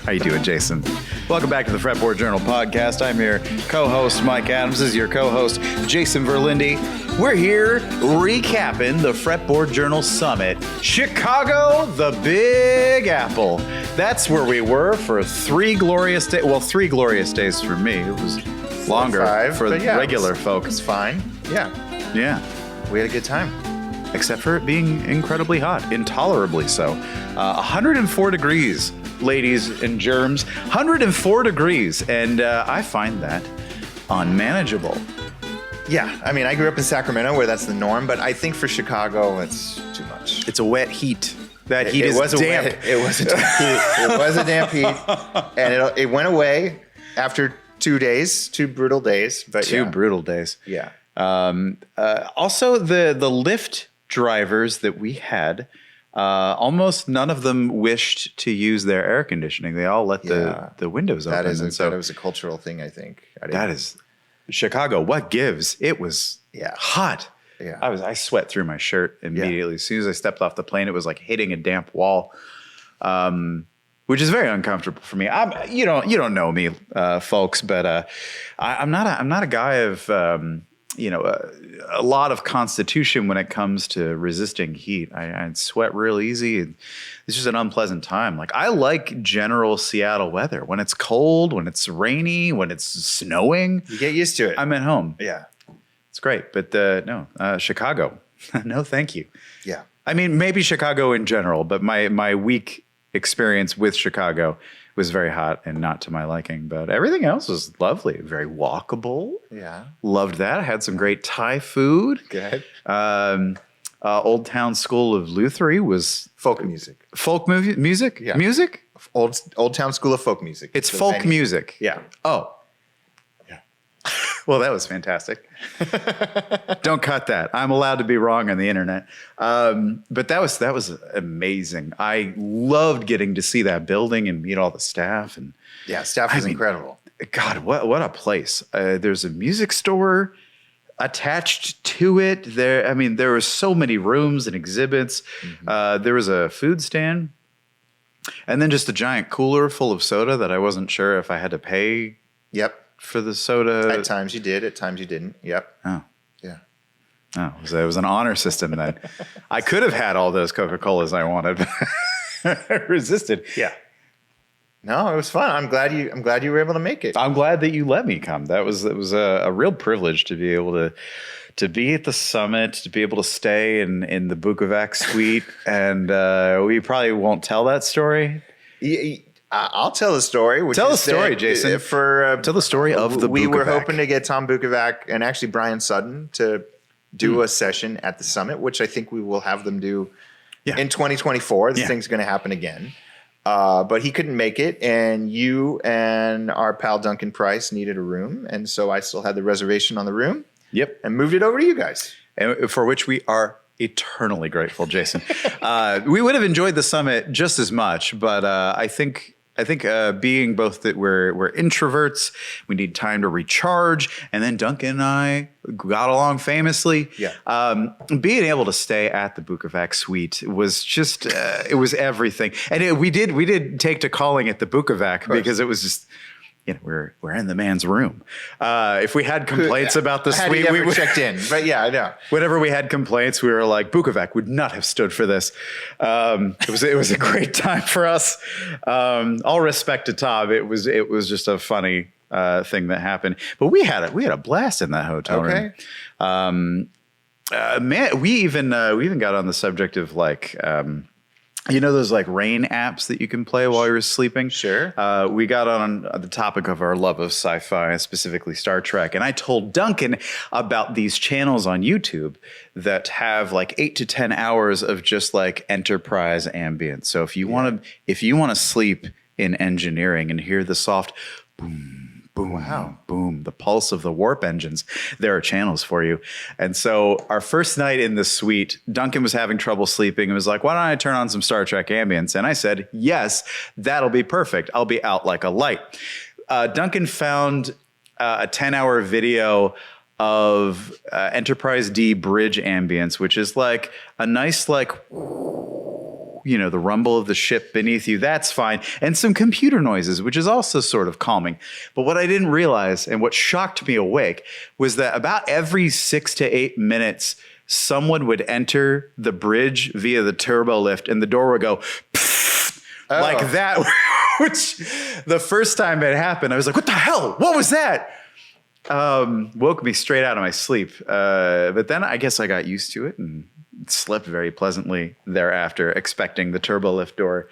How you doing, Jason? Welcome back to the Fretboard Journal podcast. I'm your co-host, Mike Adams. This is your co-host, Jason Verlinde. We're here recapping the Fretboard Journal Summit, Chicago, the Big Apple. That's where we were for 3 glorious days. Well, 3 glorious days for me. It was longer for the regular folks. It's fine. Yeah. Yeah. We had a good time. Except for it being incredibly hot, intolerably so. 104 degrees, ladies and germs. 104 degrees, and I find that unmanageable. Yeah, I mean, I grew up in Sacramento where that's the norm, but I think for Chicago, it's too much. It's a wet heat. That heat is damp. It was a damp heat. It was a damp heat, and it went away after 2 days, 2 brutal days. But Two brutal days. Yeah. Also, the Lyft drivers that we had, almost none of them wished to use their air conditioning. They all let the windows open. That was a cultural thing, I think. That is Chicago. What gives? It was hot. Yeah. I sweat through my shirt immediately. As soon as I stepped off the plane, it was like hitting a damp wall, which is very uncomfortable for me. You don't know me, folks, but I'm not a guy of a lot of constitution when it comes to resisting heat. I sweat real easy. It's just an unpleasant time. Like, I like general Seattle weather. When it's cold, when it's rainy, when it's snowing. You get used to it. I'm at home. Yeah. It's great. But Chicago, no thank you. Yeah. I mean, maybe Chicago in general, but my week experience with Chicago was very hot and not to my liking, but everything else was lovely. Very walkable. Yeah. Loved that. I had some great Thai food. Good. Old Town School of Luthery was Folk music. Folk music? Yeah. Music? Old Town School of Folk Music. It's folk music. Yeah. Oh. Yeah. Well, that was fantastic. Don't cut that. I'm allowed to be wrong on the internet. But that was amazing. I loved getting to see that building and meet all the staff. And staff was incredible. God, what a place. There's a music store attached to it. There were so many rooms and exhibits. Mm-hmm. There was a food stand, and then just a giant cooler full of soda that I wasn't sure if I had to pay. Yep. For the soda. At times you did, at times you didn't. Yep. Oh. Yeah. Oh, it was an honor system then. I could have had all those Coca-Colas I wanted, but I resisted. Yeah. No, it was fun. I'm glad you were able to make it. I'm glad that you let me come. It was a real privilege to be able to be at the summit, to be able to stay in the Bukovac suite, and we probably won't tell that story. I'll tell the story. Tell the story, Jason. Tell the story of the We Bukovac. were hoping to get Tom Bukovac and actually Brian Sutton to do a session at the summit, which I think we will have them do in 2024. This thing's going to happen again. But he couldn't make it, and you and our pal Duncan Price needed a room, and so I still had the reservation on the room. Yep. And moved it over to you guys. And for which we are eternally grateful, Jason. We would have enjoyed the summit just as much, but I think being both that we're introverts, we need time to recharge, and then Duncan and I got along famously. Yeah. Being able to stay at the Bukovac suite was just it was everything, and we did take to calling it the Bukovac because it was just. We're in the man's room. If we had complaints about the suite, we checked in. But yeah, I know. Whenever we had complaints, we were like, Bukovac would not have stood for this. It was a great time for us. All respect to Tom. It was just a funny thing that happened. But we had a blast in that hotel room. Man, we even got on the subject of like. Those like rain apps that you can play while you're sleeping? Sure. We got on the topic of our love of sci-fi, specifically Star Trek. And I told Duncan about these channels on YouTube that have like 8 to 10 hours of just like enterprise ambience. So if you want to sleep in engineering and hear the soft boom, boom, wow, boom, the pulse of the warp engines, there are channels for you. And so our first night in the suite, Duncan was having trouble sleeping and was like, why don't I turn on some Star Trek ambience? And I said, yes, that'll be perfect. I'll be out like a light. Duncan found a 10-hour video of Enterprise D bridge ambience, which is like a nice, like, the rumble of the ship beneath you. That's fine. And some computer noises, which is also sort of calming. But what I didn't realize and what shocked me awake was that about every 6 to 8 minutes, someone would enter the bridge via the turbo lift and the door would go like that, which the first time it happened, I was like, what the hell? What was that? Woke me straight out of my sleep. But then I guess I got used to it and slept very pleasantly thereafter, expecting the turbo lift door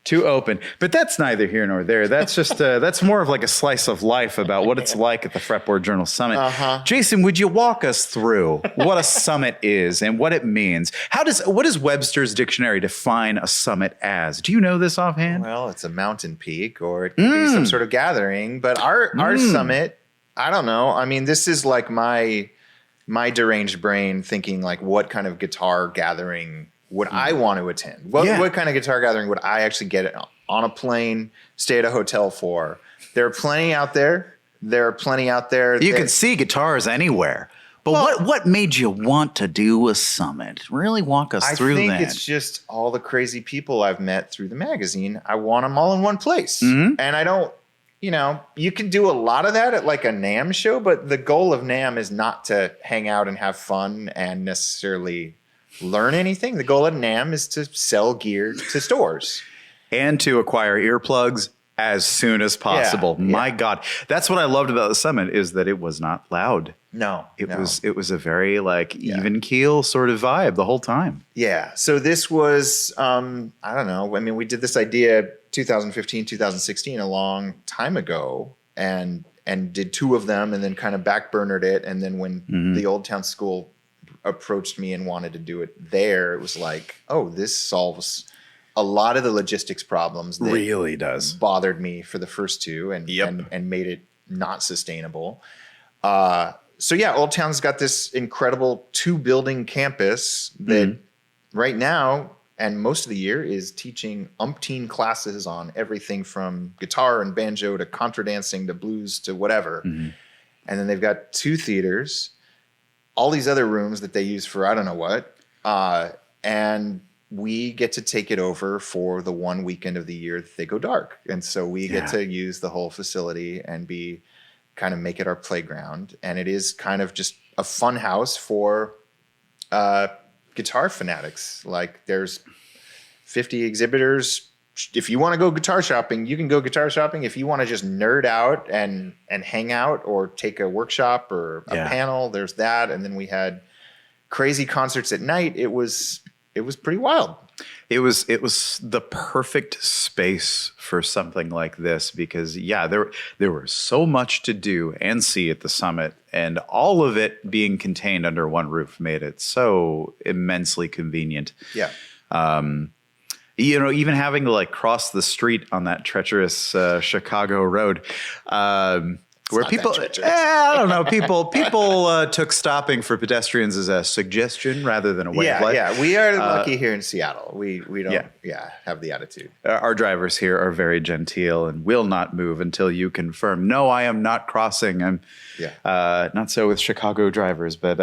to open. But that's neither here nor there. That's just that's more of like a slice of life about what it's like at the Fretboard Journal Summit. Jason, would you walk us through what a summit is and what it means? What does Webster's dictionary define a summit as? Do you know this offhand? Well, it's a mountain peak, or it could be some sort of gathering. But our summit, I don't know. I mean, this is like my deranged brain thinking like, what kind of guitar gathering would I want to attend? What kind of guitar gathering would I actually get on a plane, stay at a hotel for? There are plenty out there. You can see guitars anywhere. But what made you want to do a summit? Really walk us through that. I think it's just all the crazy people I've met through the magazine. I want them all in one place. And I don't, you can do a lot of that at like a NAMM show, but the goal of NAMM is not to hang out and have fun and necessarily learn anything. The goal of NAMM is to sell gear to stores. And to acquire earplugs as soon as possible. My God. That's what I loved about the summit, is that it was not loud. No. It was a very even keel sort of vibe the whole time. Yeah. So this was I don't know. I mean, we did this idea 2015, 2016, a long time ago, and did 2 of them and then kind of backburnered it. And then when the Old Town School approached me and wanted to do it there, it was like, oh, this solves a lot of the logistics problems that really does bothered me for the first 2 and made it not sustainable. So yeah, Old Town's got this incredible 2-building campus that right now and most of the year is teaching umpteen classes on everything from guitar and banjo to contra dancing to blues to whatever. And then they've got 2 theaters, all these other rooms that they use for I don't know what. And we get to take it over for the one weekend of the year that they go dark. And so we get to use the whole facility and kind of make it our playground. And it is kind of just a fun house for guitar fanatics. Like there's 50 exhibitors. If you want to go guitar shopping, you can go guitar shopping. If you want to just nerd out and hang out or take a workshop or a panel, there's that. And then we had crazy concerts at night. It was pretty wild. It was the perfect space for something like this because there was so much to do and see at the summit, and all of it being contained under one roof made it so immensely convenient. Yeah. Even having to cross the street on that treacherous Chicago road, where people, I don't know, people took stopping for pedestrians as a suggestion rather than a way of life. Yeah, we are lucky here in Seattle. We don't have the attitude. Our drivers here are very genteel and will not move until you confirm. No, I am not crossing. I'm not so with Chicago drivers, but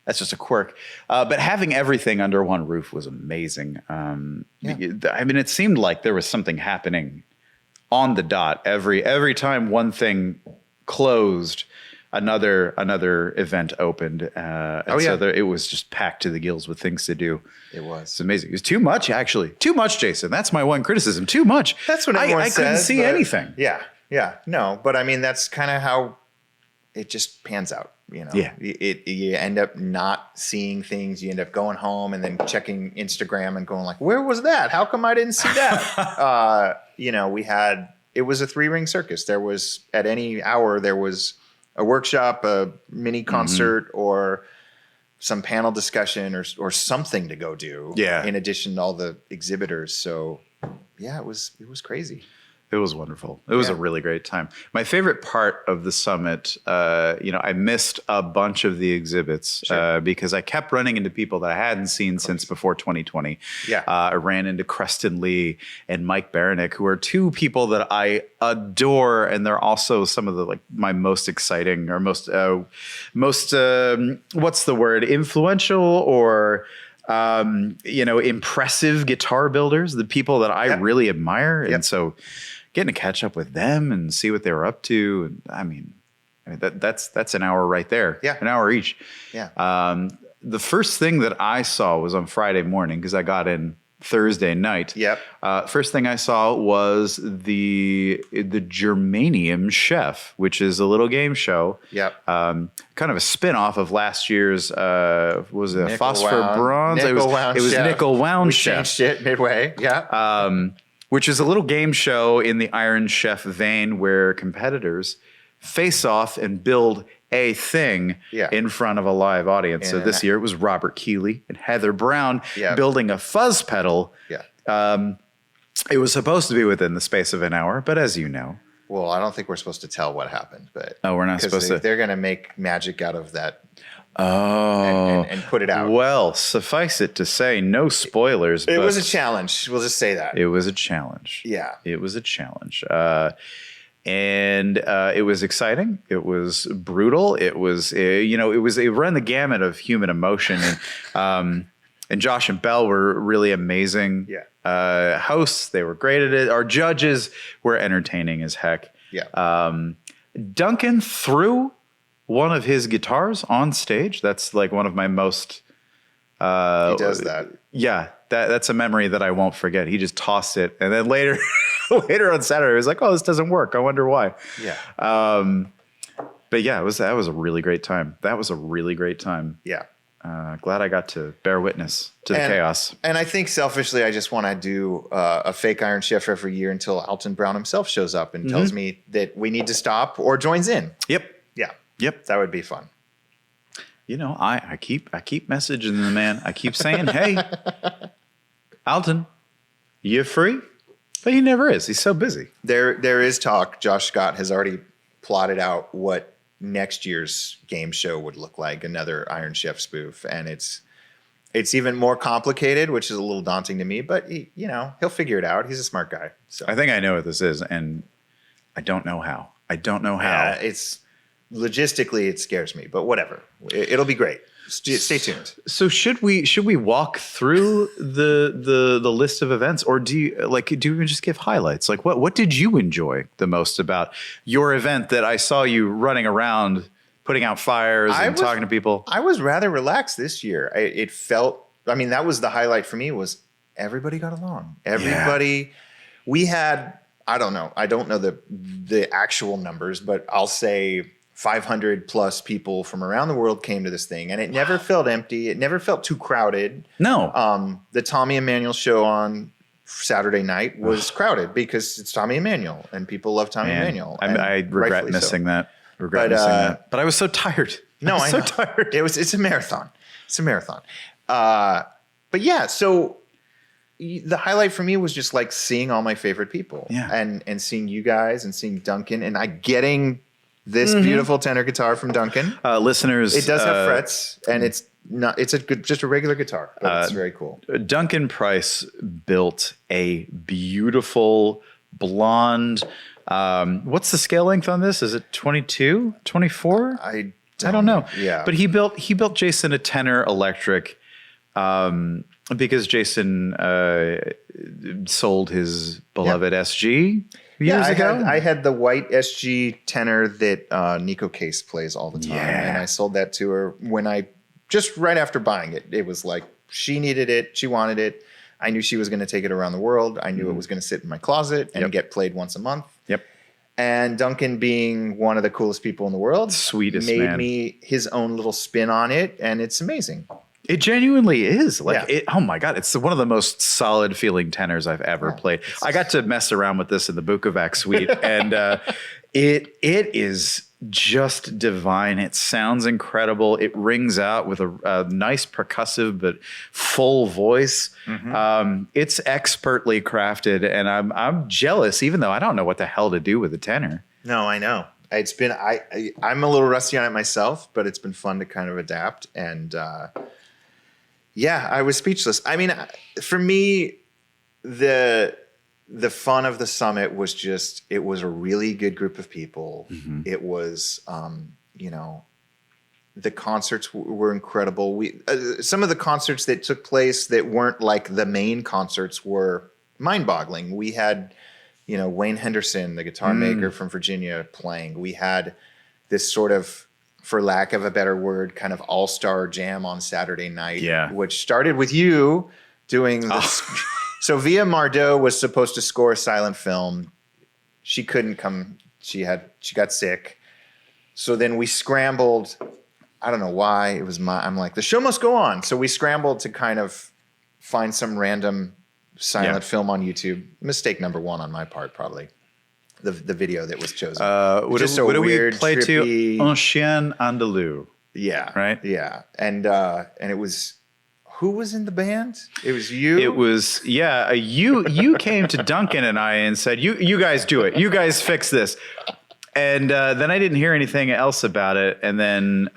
that's just a quirk. But having everything under one roof was amazing. I mean, it seemed like there was something happening on the dot. Every time one thing closed, another event opened. So it was just packed to the gills with things to do. It was. It's amazing. It was too much, actually. Too much, Jason. That's my one criticism. Too much. That's what everyone says. I couldn't see anything. Yeah. No, but I mean, that's kind of how it just pans out. You end up not seeing things. You end up going home and then checking Instagram and going like, where was that? How come I didn't see that? It was a 3-ring circus. There was at any hour, there was a workshop, a mini concert, or some panel discussion or something to go do. Yeah. In addition to all the exhibitors. So yeah, it was crazy. It was wonderful. It was a really great time. My favorite part of the summit, I missed a bunch of the exhibits because I kept running into people that I hadn't seen since before 2020. Yeah. I ran into Creston Lee and Mike Baranick, who are 2 people that I adore, and they're also some of the my most exciting or most what's the word, influential or impressive guitar builders, the people that I really admire. And so getting to catch up with them and see what they were up to. And I mean, that's an hour right there. Yeah. An hour each. Yeah. The first thing that I saw was on Friday morning because I got in Thursday night. Yep. First thing I saw was the Germanium Chef, which is a little game show. Yep. Kind of a spin-off of last year's was it Nickel Phosphor Wound. Bronze? Nickel Wound it was Chef. Nickel Wound We Chef. changed it midway. Yeah. Which is a little game show in the Iron Chef vein where competitors face off and build a thing in front of a live audience. So this year it was Robert Keeley and Heather Brown building a fuzz pedal. Yeah. It was supposed to be within the space of an hour, but as you know. Well, I don't think we're supposed to tell what happened, but we're not supposed to. They're going to make magic out of that. Oh, and put it out. Well, suffice it to say, no spoilers. It was a challenge. We'll just say that. It was a challenge. Yeah. It was a challenge. And it was exciting. It was brutal. It was, it ran the gamut of human emotion. And Josh and Belle were really amazing hosts. They were great at it. Our judges were entertaining as heck. Yeah. Duncan threw one of his guitars on stage. That's like one of my most... he does that. Yeah. That's a memory that I won't forget. He just tossed it. And then later on Saturday, he was like, oh, this doesn't work. I wonder why. Yeah. But yeah, that was a really great time. That was a really great time. Yeah. Glad I got to bear witness to the chaos. And I think selfishly, I just want to do a fake Iron Chef every year until Alton Brown himself shows up and tells me that we need to stop or joins in. Yep. Yeah. Yep. That would be fun. I keep messaging the man. I keep saying, hey, Alton, you free? But he never is. He's so busy. There is talk. Josh Scott has already plotted out what next year's game show would look like, another Iron Chef spoof. And it's even more complicated, which is a little daunting to me, but he'll figure it out. He's a smart guy. So I think I know what this is, and I don't know how. It's logistically, it scares me, but whatever. It'll be great. Stay tuned. So should we walk through the list of events, or do you just give highlights? Like what did you enjoy the most about your event that I saw you running around, putting out fires and talking to people? I was rather relaxed this year. It felt, that was the highlight for me, was everybody got along. Everybody, we had, I don't know the actual numbers, but I'll say 500 plus people from around the world came to this thing, and it never felt empty. It never felt too crowded. No. The Tommy Emmanuel show on Saturday night was crowded because it's Tommy Emmanuel and people love Tommy Emmanuel. I regret missing that. But I was so tired. No, I know. So tired. It's a marathon. But yeah, so the highlight for me was just like seeing all my favorite people and seeing you guys and seeing Duncan and getting this beautiful tenor guitar from Duncan. Listeners, it does have frets, and it's just a regular guitar, but it's very cool. Duncan Price built a beautiful blonde. What's the scale length on this? Is it 22, 24? I don't know. Yeah, but he built Jason a tenor electric because Jason sold his beloved SG. Years ago? I had the white SG tenor that Nico Case plays all the time. Yeah. And I sold that to her when just right after buying it. It was like, she needed it. She wanted it. I knew she was going to take it around the world. I knew it was going to sit in my closet and get played once a month. Yep. And Duncan, being one of the coolest people in the world, made me his own little spin on it. And it's amazing. It genuinely is. Oh my God, it's one of the most solid feeling tenors I've ever played. I got to mess around with this in the Bukovac suite, and it is just divine. It sounds incredible. It rings out with a nice percussive but full voice. It's expertly crafted, and I'm jealous, even though I don't know what the hell to do with a tenor. No, I know. It's been I'm a little rusty on it myself, but it's been fun to kind of adapt and. Yeah, I was speechless. For me, the fun of the summit was just, it was a really good group of people. It was, The concerts were incredible. Some of the concerts that took place that weren't like the main concerts were mind-boggling. We had, Wayne Henderson, the guitar maker from Virginia, playing. We had this sort of, for lack of a better word, kind of all-star jam on Saturday night, which started with you doing this. So Via Mardot was supposed to score a silent film. She couldn't come. She got sick. So then we scrambled. I don't know why. I'm like, the show must go on. So we scrambled to kind of find some random silent film on YouTube. Mistake number one on my part, probably. The video that was chosen. What do we play trippy, to? Un chien andalou. Yeah. Right? Yeah. And it was, who was in the band? It was you? It was, you came to Duncan and I and said, you guys do it. You guys fix this. And then I didn't hear anything else about it. And then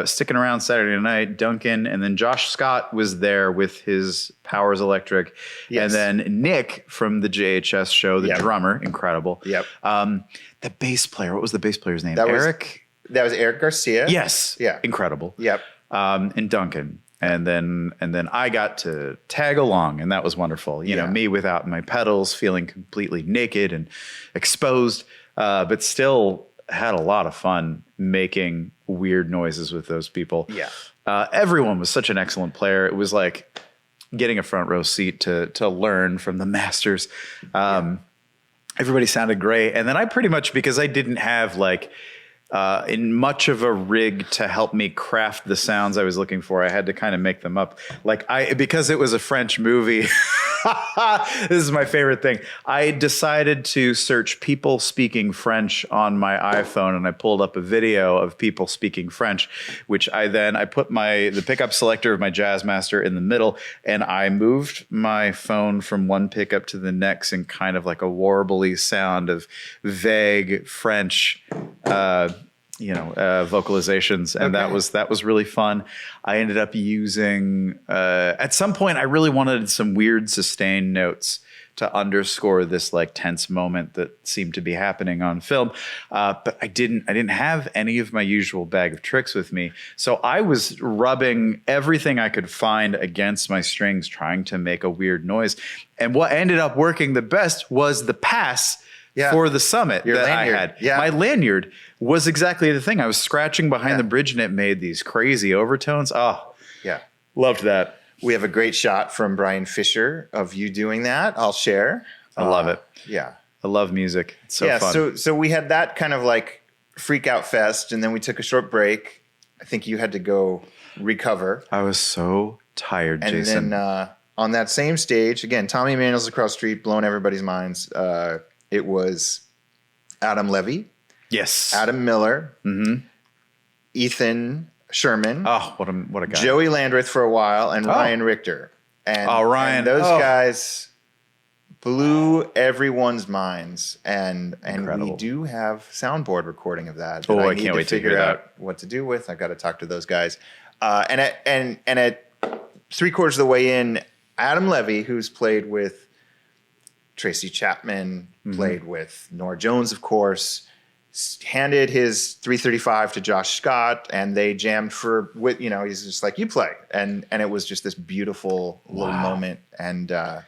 sticking around Saturday night, Duncan and then Josh Scott was there with his Powers Electric. Yes. And then Nick from the JHS show, the drummer, incredible. Yep. The bass player, what was the bass player's name? Eric? That was Eric Garcia. Yes. Yeah. Incredible. Yep. And Duncan. And then I got to tag along, and that was wonderful. You know, me without my pedals, feeling completely naked and exposed. But still had a lot of fun making weird noises with those people. Yeah. Everyone was such an excellent player. It was like getting a front row seat to learn from the masters. Everybody sounded great. And then I pretty much, because I didn't have like in much of a rig to help me craft the sounds I was looking for, I had to kind of make them up. Because it was a French movie. This is my favorite thing. I decided to search people speaking French on my iPhone, and I pulled up a video of people speaking French, which I put the pickup selector of my Jazzmaster in the middle, and I moved my phone from one pickup to the next in kind of like a warbly sound of vague French vocalizations. And that was really fun. I ended up using, at some point I really wanted some weird sustained notes to underscore this like tense moment that seemed to be happening on film. But I didn't have any of my usual bag of tricks with me. So I was rubbing everything I could find against my strings, trying to make a weird noise. And what ended up working the best was the pass for the summit that lanyard. I had. Yeah. My lanyard was exactly the thing. I was scratching behind the bridge and it made these crazy overtones. Oh, yeah. Loved that. We have a great shot from Brian Fisher of you doing that. I'll share. I love it. Yeah. I love music. It's so fun. So we had that kind of like freak out fest, and then we took a short break. I think you had to go recover. I was so tired, Jason. And then on that same stage, again, Tommy Emmanuel's across the street, blowing everybody's minds. It was Adam Levy. Yes. Adam Miller. Mm-hmm. Ethan Sherman. Oh, what a guy. Joey Landreth for a while, and Ryan Richter. And, Ryan. And those guys blew everyone's minds. And we do have soundboard recording of that. I can't wait to figure out what to do with. I've got to talk to those guys. And at 3/4 of the way in, Adam Levy, who's played with Tracy Chapman, played with Norah Jones, of course, handed his 335 to Josh Scott, and they jammed he's just like, you play. And it was just this beautiful little moment. And I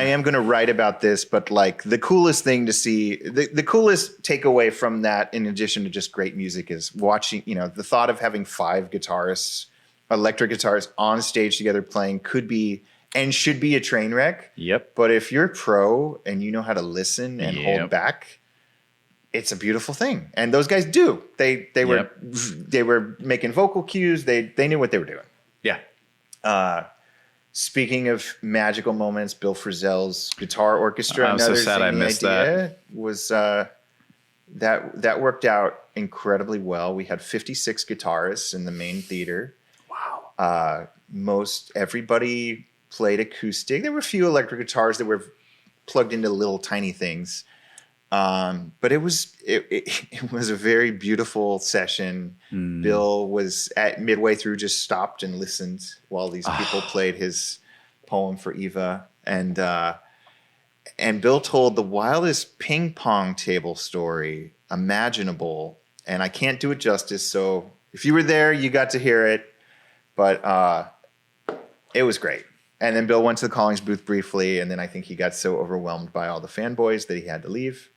am going to write about this, but like the coolest thing to see, the coolest takeaway from that, in addition to just great music, is watching, the thought of having 5 guitarists, electric guitarists on stage together playing could be and should be a train wreck. Yep. But if you're pro and you know how to listen and hold back, it's a beautiful thing. And those guys do. They were making vocal cues. They knew what they were doing. Yeah. Speaking of magical moments, Bill Frisell's guitar orchestra. I'm so sad I missed that. Was that worked out incredibly well. We had 56 guitarists in the main theater. Wow. Most everybody played acoustic. There were a few electric guitars that were plugged into little tiny things. But it was a very beautiful session. Bill was at midway through, just stopped and listened while these people played his poem for Eva. And Bill told the wildest ping pong table story imaginable. And I can't do it justice, so if you were there, you got to hear it. But it was great. And then Bill went to the Callings booth briefly, and then I think he got so overwhelmed by all the fanboys that he had to leave.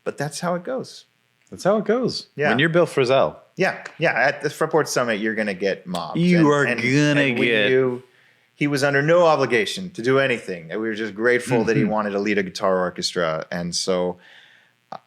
But that's how it goes. That's how it goes. Yeah. When you're Bill Frisell. Yeah. At the Fretboard Summit, you're going to get mobbed. You are going to get... He was under no obligation to do anything. And we were just grateful that he wanted to lead a guitar orchestra. And so,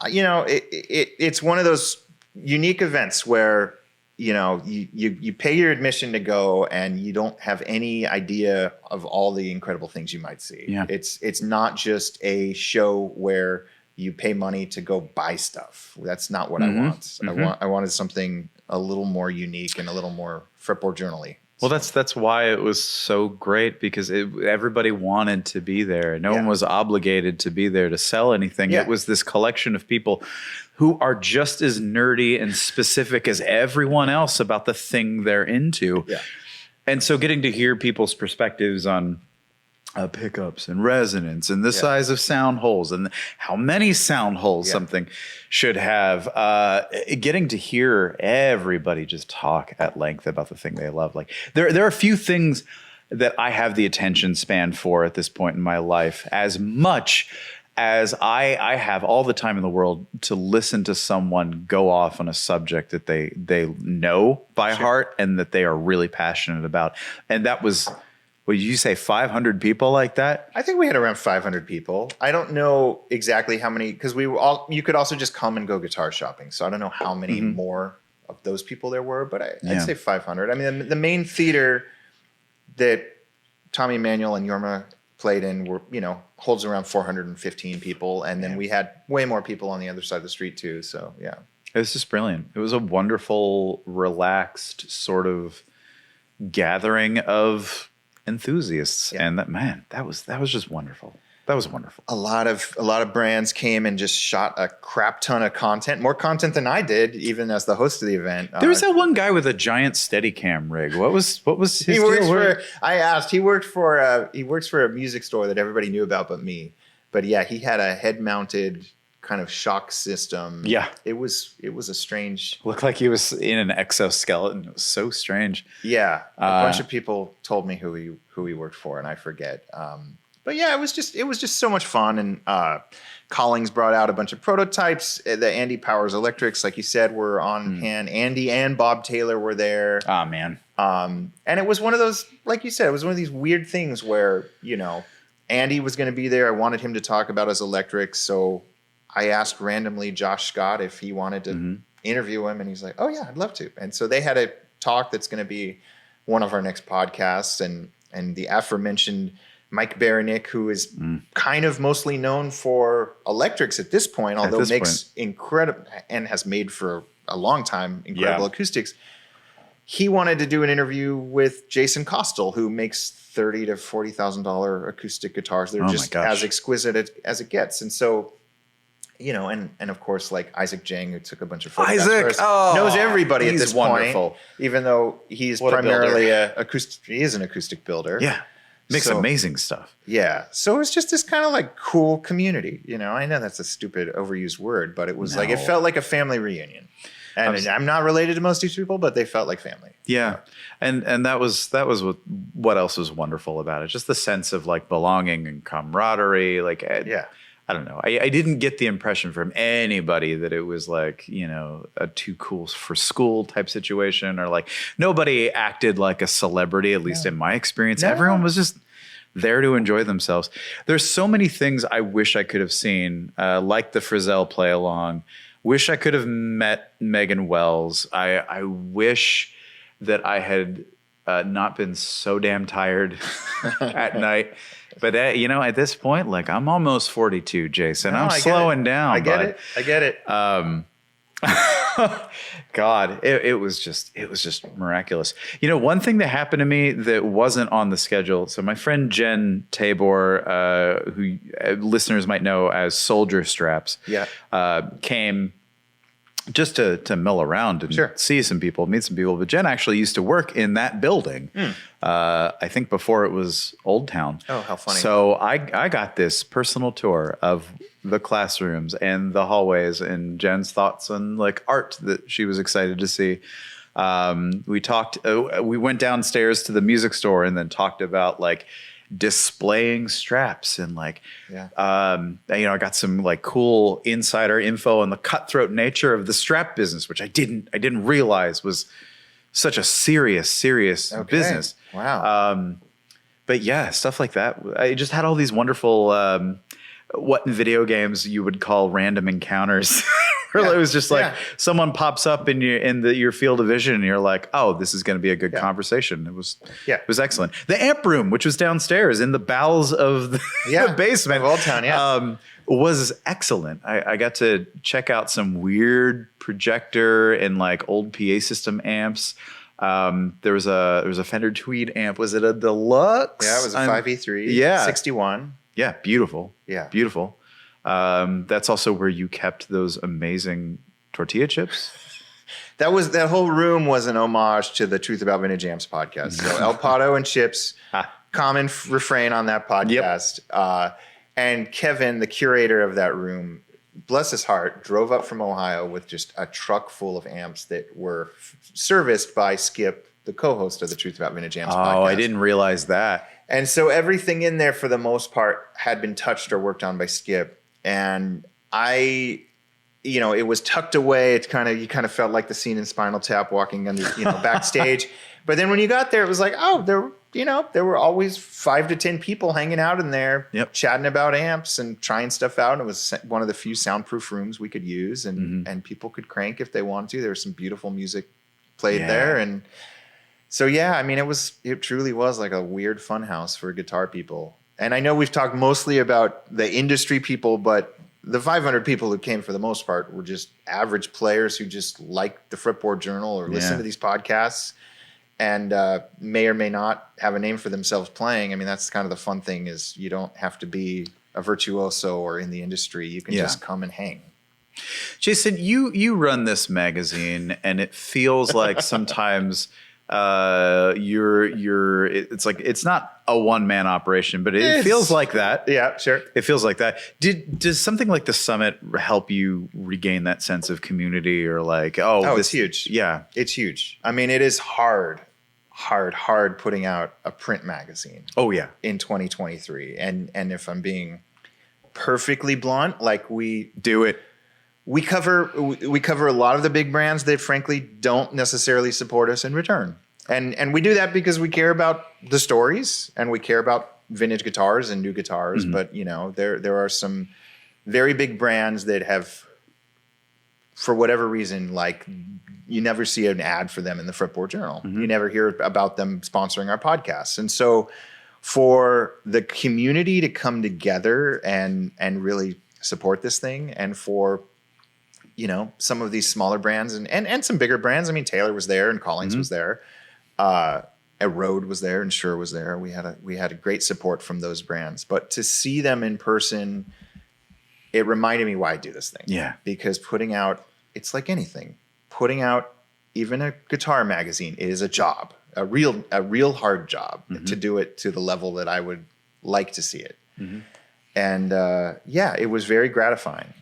it's one of those unique events where, you pay your admission to go and you don't have any idea of all the incredible things you might see. Yeah. It's not just a show where you pay money to go buy stuff. That's not what I want. I wanted something a little more unique and a little more Fretboard journal-y. Well, that's why it was so great, because everybody wanted to be there. No one was obligated to be there to sell anything. It was this collection of people who are just as nerdy and specific as everyone else about the thing they're into. Yeah. And so getting to hear people's perspectives on pickups and resonance and the size of sound holes and how many sound holes something should have, getting to hear everybody just talk at length about the thing they love. Like there are a few things that I have the attention span for at this point in my life, as much as I have all the time in the world to listen to someone go off on a subject that they know by heart and that they are really passionate about. And that was... Would you say 500 people like that? I think we had around 500 people. I don't know exactly how many, because you could also just come and go guitar shopping. So I don't know how many more of those people there were, but I'd say 500. I mean, the main theater that Tommy Emmanuel and Jorma played in holds around 415 people. And then we had way more people on the other side of the street too. So yeah. It was just brilliant. It was a wonderful, relaxed sort of gathering of enthusiasts, and that was just wonderful. That was wonderful. A lot of brands came and just shot a crap ton of content, more content than I did, even as the host of the event. There was that one guy with a giant Steadicam rig. What was his he deal? Works for a music store that everybody knew about but me. But yeah, he had a head mounted kind of shock system. Yeah. It was a strange... Looked like he was in an exoskeleton. It was so strange. Yeah. A bunch of people told me who he worked for, and I forget. But yeah, it was just so much fun. And Callings brought out a bunch of prototypes. The Andy Powers Electrics, like you said, were on hand. Andy and Bob Taylor were there. Oh, man. And it was one of those, like you said, it was one of these weird things where, Andy was going to be there. I wanted him to talk about his electrics, so I asked randomly Josh Scott if he wanted to interview him, and he's like, "Oh yeah, I'd love to." And so they had a talk that's going to be one of our next podcasts, and the aforementioned Mike Baranick, who is kind of mostly known for electrics at this point, although makes incredible and has made for a long time incredible acoustics. He wanted to do an interview with Jason Costel, who makes $30,000 to $40,000 acoustic guitars. They're just as exquisite as it gets, and so. And of course, like Isaac Jang, who took a bunch of photographs for us, knows everybody at this point, even though he's primarily he is an acoustic builder. Yeah. Makes amazing stuff. Yeah. So it's just this kind of like cool community. I know that's a stupid overused word, but it was it felt like a family reunion. And I'm not related to most of these people, but they felt like family. Yeah. And that was what else was wonderful about it. Just the sense of like belonging and camaraderie. I don't know. I didn't get the impression from anybody that it was like, a too cool for school type situation, or like nobody acted like a celebrity, at least in my experience. No. Everyone was just there to enjoy themselves. There's so many things I wish I could have seen, like the Frisell play along. Wish I could have met Megan Wells. I wish that I had not been so damn tired at night. But at this point, like I'm almost 42, Jason. I'm slowing down. I get it. God, it was just miraculous. One thing that happened to me that wasn't on the schedule. So my friend Jen Tabor, who listeners might know as Soldier Straps, came just to mill around and see some people, meet some people. But Jen actually used to work in that building. I think before it was Old Town. Oh, how funny. So I got this personal tour of the classrooms and the hallways and Jen's thoughts on like art that she was excited to see. We talked. We went downstairs to the music store and then talked about like displaying straps and like, I got some like cool insider info on the cutthroat nature of the strap business, which I didn't realize was such a serious business. Wow. But yeah, stuff like that. I just had all these wonderful, what in video games you would call random encounters. It was just like someone pops up in your field of vision and you're like, oh, this is going to be a good conversation. It was excellent. The amp room, which was downstairs in the bowels of the basement of Old Town, was excellent. I got to check out some weird projector and like old PA system amps. There was a Fender Tweed amp. Was it a deluxe? Yeah, it was a 5E3. Yeah. 61. Yeah, beautiful. Yeah. Beautiful. That's also where you kept those amazing tortilla chips. That whole room was an homage to the Truth About Vintage Amps podcast. So El Pato and chips, common refrain on that podcast. Yep. And Kevin, the curator of that room, bless his heart, drove up from Ohio with just a truck full of amps that were serviced by Skip, the co-host of the Truth About Vintage Amps podcast. Oh, I didn't realize that. And so everything in there, for the most part, had been touched or worked on by Skip. And it was tucked away. You kind of felt like the scene in Spinal Tap walking under, backstage. But then when you got there, it was like, oh, there were always 5 to 10 people hanging out in there, chatting about amps and trying stuff out. And it was one of the few soundproof rooms we could use, and people could crank if they wanted to. There was some beautiful music played there, and so it truly was like a weird fun house for guitar people. And I know we've talked mostly about the industry people, but the 500 people who came for the most part were just average players who just liked the Fretboard Journal or listen to these podcasts and may or may not have a name for themselves playing. I mean, that's kind of the fun thing, is you don't have to be a virtuoso or in the industry. You can just come and hang. Jason, you run this magazine, and it feels like sometimes it's like, it's not a one-man operation, but it feels like that. Yeah, sure. It feels like that. Does something like the summit help you regain that sense of community, or like, it's huge. Yeah. It's huge. I mean, it is hard putting out a print magazine. Oh yeah. In 2023. And if I'm being perfectly blunt, like we cover a lot of the big brands that frankly don't necessarily support us in return. And we do that because we care about the stories and we care about vintage guitars and new guitars. But there are some very big brands that have, for whatever reason, like you never see an ad for them in the Fretboard Journal. You never hear about them sponsoring our podcasts. And so for the community to come together and really support this thing, and for some of these smaller brands and some bigger brands. I mean, Taylor was there and Collings was there. Rode was there and Shure was there. We had a great support from those brands. But to see them in person, it reminded me why I do this thing. Yeah. Because putting out, it's like anything. Putting out even a guitar magazine is a job, a real hard job to do it to the level that I would like to see it. And it was very gratifying.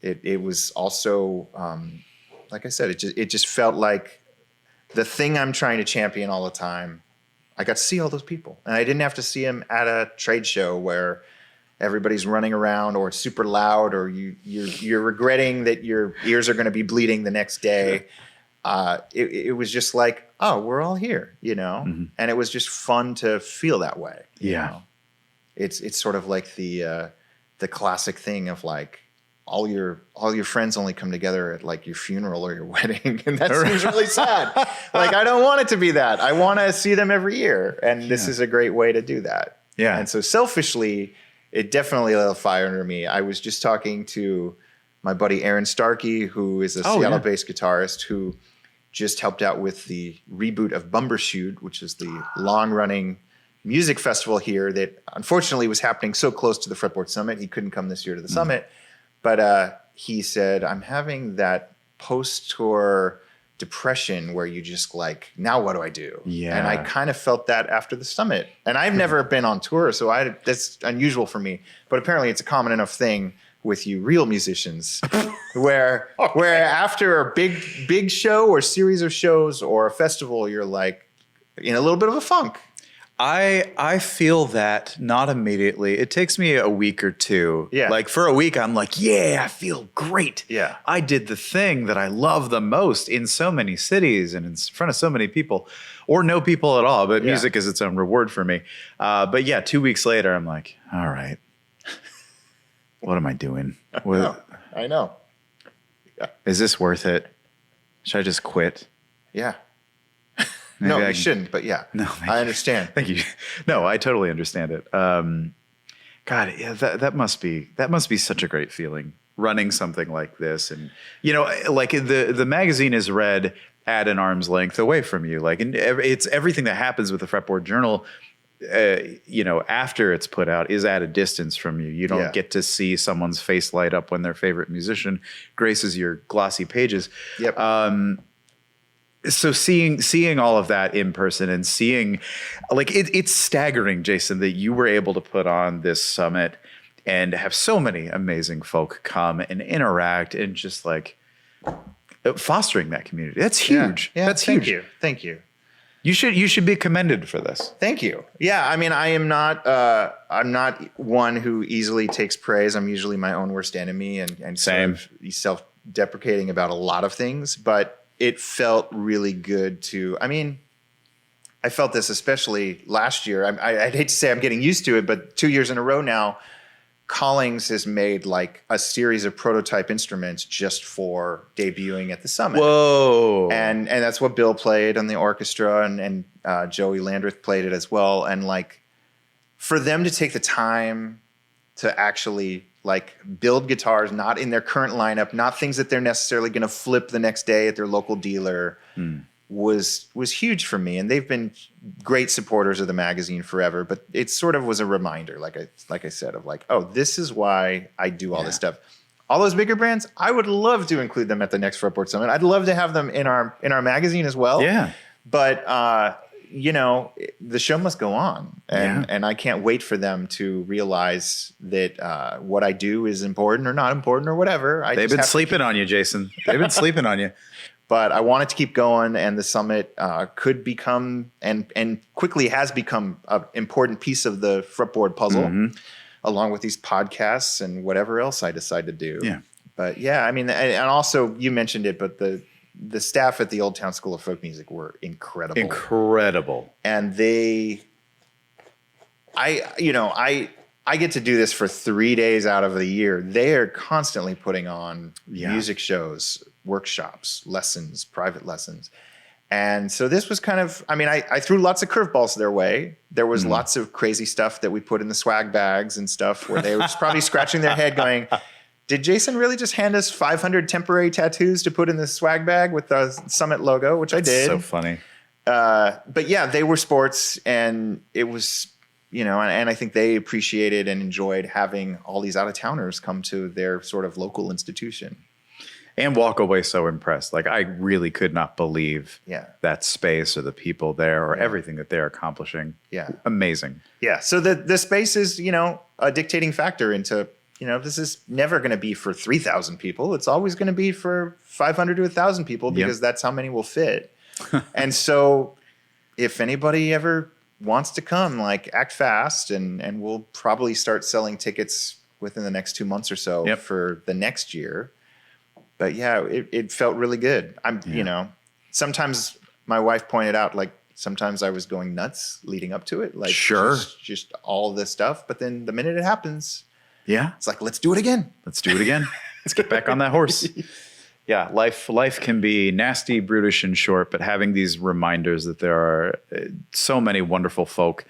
It was also, like I said, it just felt like the thing I'm trying to champion all the time. I got to see all those people, and I didn't have to see them at a trade show where everybody's running around or it's super loud or you're regretting that your ears are going to be bleeding the next day. It was just like, oh, we're all here, and it was just fun to feel that way. You know? It's sort of like the classic thing of like all your friends only come together at like your funeral or your wedding, and that seems really sad. Like I don't want it to be that. I want to see them every year, and this is a great way to do that. Yeah. And so selfishly, it definitely lit a fire under me. I was just talking to my buddy Aaron Starkey, who is a Seattle-based guitarist who just helped out with the reboot of Bumbershoot, which is the long-running music festival here that unfortunately was happening so close to the Fretboard Summit. He couldn't come this year to the summit. But he said, I'm having that post-tour depression where you just like, now what do I do? Yeah. And I kind of felt that after the summit. And I've never been on tour, so that's unusual for me. But apparently it's a common enough thing with you real musicians, where after a big show or series of shows or a festival, you're like in a little bit of a funk. I feel that not immediately. It takes me a week or two. Yeah. Like for a week, I'm like, yeah, I feel great. Yeah. I did the thing that I love the most in so many cities and in front of so many people, or no people at all. But music is its own reward for me. But yeah, 2 weeks later, I'm like, all right, what am I doing? I know. Yeah. Is this worth it? Should I just quit? Yeah. Maybe No, you shouldn't, but yeah. No, I understand. Thank you. No, I totally understand it. God, yeah, that must be such a great feeling running something like this. And, like the magazine is read at an arm's length away from you. Like, and it's everything that happens with the Fretboard Journal, after it's put out is at a distance from you. You don't get to see someone's face light up when their favorite musician graces your glossy pages. Yep. So seeing all of that in person and seeing, like, it's staggering, Jason, that you were able to put on this summit and have so many amazing folk come and interact and just like fostering that community. That's huge. Yeah, that's huge. Thank you. You should be commended for this. Thank you. Yeah, I mean, I'm not one who easily takes praise. I'm usually my own worst enemy and Same. Sort of self-deprecating about a lot of things, but it felt really good to, I mean, I felt this especially last year. I'd hate to say I'm getting used to it, but 2 years in a row now, Collings has made like a series of prototype instruments just for debuting at the summit. Whoa. And that's what Bill played on the orchestra, and Joey Landreth played it as well. And like, for them to take the time to actually like build guitars, not in their current lineup, not things that they're necessarily going to flip the next day at their local dealer, was huge for me. And they've been great supporters of the magazine forever. But it sort of was a reminder, like I said, of like, oh, this is why I do all this stuff. All those bigger brands, I would love to include them at the next Fretboard Summit. I'd love to have them in our magazine as well. Yeah. But the show must go on, and I can't wait for them to realize that what I do is important or not important or whatever. They've been sleeping on you, Jason. They've been sleeping on you. But I want it to keep going, and the summit could become and quickly has become an important piece of the Fretboard puzzle, along with these podcasts and whatever else I decide to do. Yeah. But yeah, I mean, and also you mentioned it, but the staff at the Old Town School of Folk Music were incredible. Incredible. And I get to do this for 3 days out of the year. They are constantly putting on music shows, workshops, lessons, private lessons. And so this was kind of, I mean, I threw lots of curveballs their way. There was lots of crazy stuff that we put in the swag bags and stuff where they were just probably scratching their head going, did Jason really just hand us 500 temporary tattoos to put in the swag bag with the Summit logo, which I did. So funny. But yeah, they were sports, and it was, and I think they appreciated and enjoyed having all these out-of-towners come to their sort of local institution. And walk away so impressed. Like, I really could not believe that space or the people there or everything that they're accomplishing. Yeah. Amazing. Yeah. So the space is, a dictating factor into, this is never going to be for 3,000 people. It's always going to be for 500 to 1,000 people because that's how many will fit. And so if anybody ever wants to come, like, act fast, and we'll probably start selling tickets within the next 2 months or so for the next year. But yeah, it felt really good. Sometimes my wife pointed out, like, sometimes I was going nuts leading up to it. Like, just all this stuff. But then the minute it happens, it's like, let's do it again. Let's do it again. Let's get back on that horse. Yeah, life can be nasty, brutish, and short, but having these reminders that there are so many wonderful folk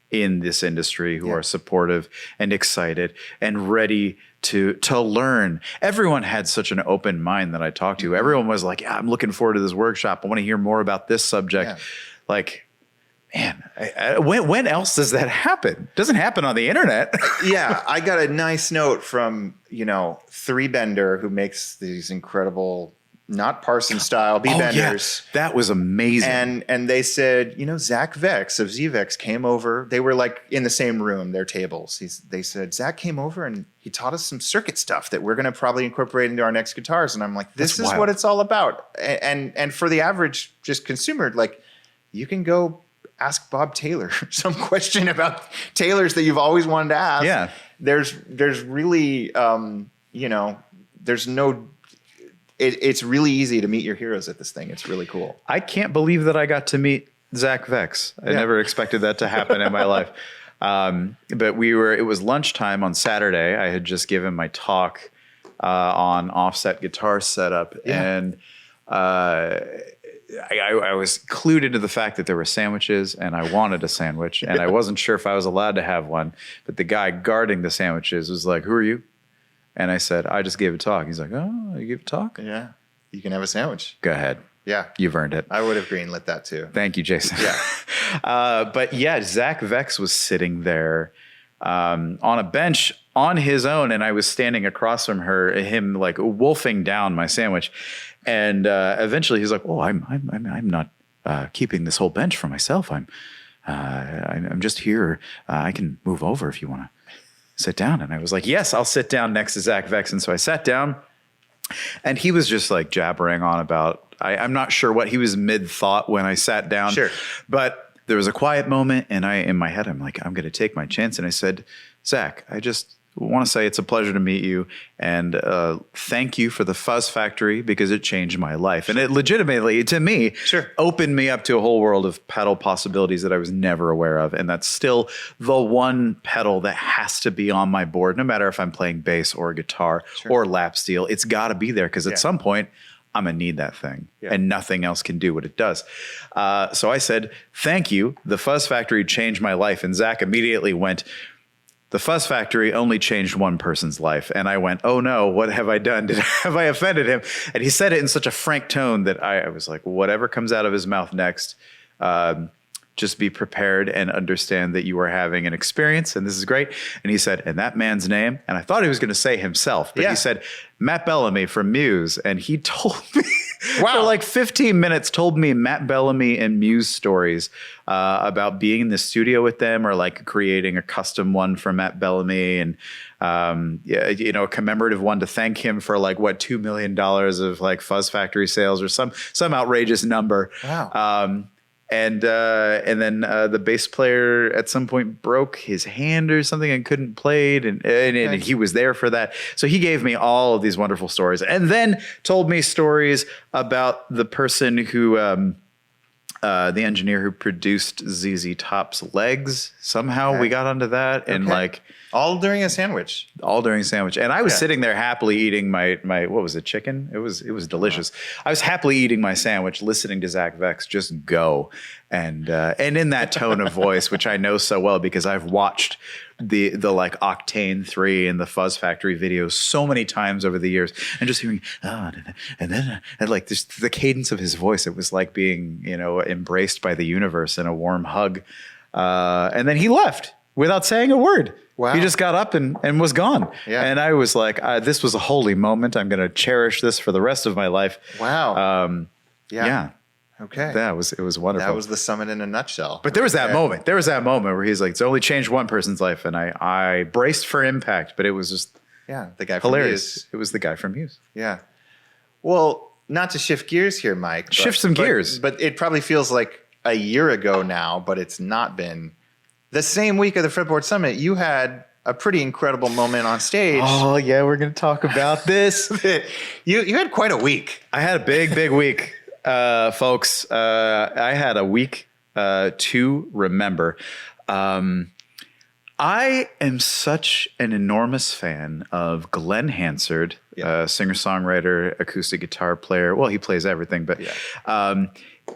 in this industry who are supportive and excited and ready to learn. Everyone had such an open mind that I talked to. Everyone was like, I'm looking forward to this workshop. I want to hear more about this subject. Yeah. Like, man, when else does that happen? It doesn't happen on the internet. Yeah, I got a nice note from, Three Bender, who makes these incredible not Parson style, B benders. Yeah. That was amazing. And they said, Zach Vex of ZVEX came over. They were like in the same room, their tables. They said, Zach came over and he taught us some circuit stuff that we're going to probably incorporate into our next guitars. And I'm like, this is what it's all about. And for the average just consumer, like, you can go ask Bob Taylor some question about Taylors that you've always wanted to ask. Yeah. There's really, there's no... It's really easy to meet your heroes at this thing. It's really cool. I can't believe that I got to meet Zach Vex. I never expected that to happen in my life. But it was lunchtime on Saturday. I had just given my talk on offset guitar setup. Yeah. And I was clued into the fact that there were sandwiches and I wanted a sandwich. And I wasn't sure if I was allowed to have one. But the guy guarding the sandwiches was like, "Who are you?" And I said, "I just gave a talk." He's like, "Oh, you gave a talk? Yeah. You can have a sandwich." Go ahead. Yeah. You've earned it. I would have greenlit that too. Thank you, Jason. Yeah. But yeah, Zach Vex was sitting there on a bench on his own. And I was standing across from him like wolfing down my sandwich. And eventually he's like, "Oh, I'm not keeping this whole bench for myself. I'm just here. I can move over if you want to sit down." And I was like, "Yes, I'll sit down next to Zach Vex." And so I sat down and he was just like jabbering on about, I'm not sure what he was mid thought when I sat down, Sure. But there was a quiet moment and in my head, I'm like, I'm going to take my chance. And I said, "Zach, I just want to say it's a pleasure to meet you. And thank you for the Fuzz Factory because it changed my life." And it legitimately, to me, opened me up to a whole world of pedal possibilities that I was never aware of. And that's still the one pedal that has to be on my board, no matter if I'm playing bass or guitar or lap steel. It's got to be there because at some point, I'm going to need that thing and nothing else can do what it does. So I said, "Thank you. The Fuzz Factory changed my life." And Zach immediately went, "The Fuzz Factory only changed one person's life." And I went, "Oh no, what have I done? Have I offended him?" And he said it in such a frank tone that I was like, whatever comes out of his mouth next, just be prepared and understand that you are having an experience and this is great. And he said, "And that man's name," and I thought he was going to say himself, but he said, "Matt Bellamy from Muse." And he told me for like 15 minutes, told me Matt Bellamy and Muse stories about being in the studio with them or like creating a custom one for Matt Bellamy and, a commemorative one to thank him for like $2 million of like Fuzz Factory sales or some outrageous number. Wow. And then the bass player at some point broke his hand or something and couldn't play it. And he was there for that. So he gave me all of these wonderful stories and then told me stories about the person who, the engineer who produced ZZ Top's Legs. Somehow we got onto that and like all during a sandwich. And I was sitting there happily eating my what was it, chicken? It was delicious. I was happily eating my sandwich, listening to Zach Vex just go. And in that tone of voice, which I know so well because I've watched the like Octane 3 and the Fuzz Factory videos so many times over the years, and just hearing and like this, the cadence of his voice, it was like being embraced by the universe in a warm hug. And then he left without saying a word. Wow. He just got up and was gone. Yeah. And I was like, this was a holy moment. I'm going to cherish this for the rest of my life. Wow. Yeah. Okay. It was wonderful. That was the summit in a nutshell. But there was that moment. There was that moment where he's like, it's only changed one person's life. And I braced for impact, but it was just the guy from hilarious. Muse. It was the guy from Muse. Yeah. Well, not to shift gears here, Mike. Shift some gears. But it probably feels like a year ago now, but it's not been. The same week of the Fretboard Summit, you had a pretty incredible moment on stage. Oh, yeah, we're going to talk about this. You had quite a week. I had a big week, folks. I had a week to remember. I am such an enormous fan of Glen Hansard, singer-songwriter, acoustic guitar player. Well, he plays everything, but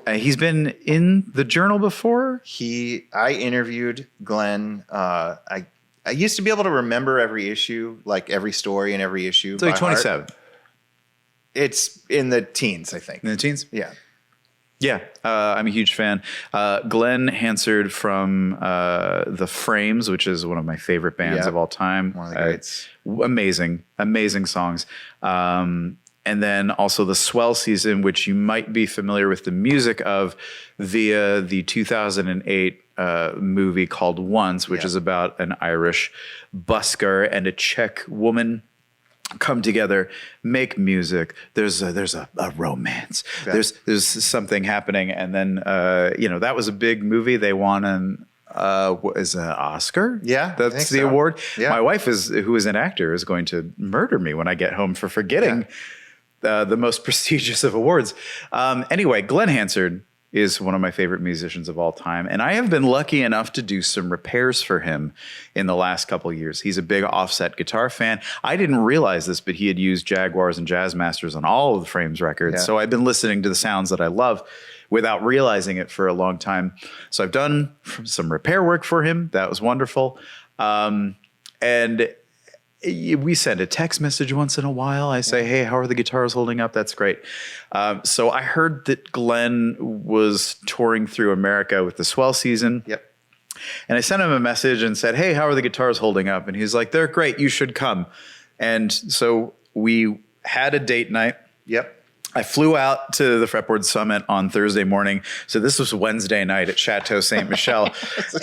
he's been in the Journal before. I interviewed Glenn. I used to be able to remember every issue, like every story in every issue. It's like 27. It's in the teens, I think. In the teens? Yeah. Yeah, I'm a huge fan. Glen Hansard from The Frames, which is one of my favorite bands of all time. One of the greats. Amazing songs. And then also the Swell season, which you might be familiar with the music of via the 2008 movie called Once, which is about an Irish busker and a Czech woman come together, make music. There's a romance. Okay. There's something happening, and then that was a big movie. They won an Oscar. Yeah, that's the award. Yeah. My wife who is an actor, is going to murder me when I get home for forgetting the most prestigious of awards. Anyway, Glen Hansard is one of my favorite musicians of all time. And I have been lucky enough to do some repairs for him in the last couple of years. He's a big offset guitar fan. I didn't realize this, but he had used Jaguars and Jazzmasters on all of the Frames records. Yeah. So I've been listening to the sounds that I love without realizing it for a long time. So I've done some repair work for him. That was wonderful. And we send a text message once in a while. I say, hey, how are the guitars holding up? That's great. So I heard that Glenn was touring through America with the Swell season. Yep. And I sent him a message and said, hey, how are the guitars holding up? And he's like, they're great. You should come. And so we had a date night. Yep. I flew out to the Fretboard Summit on Thursday morning. So this was Wednesday night at Chateau Ste. Michelle.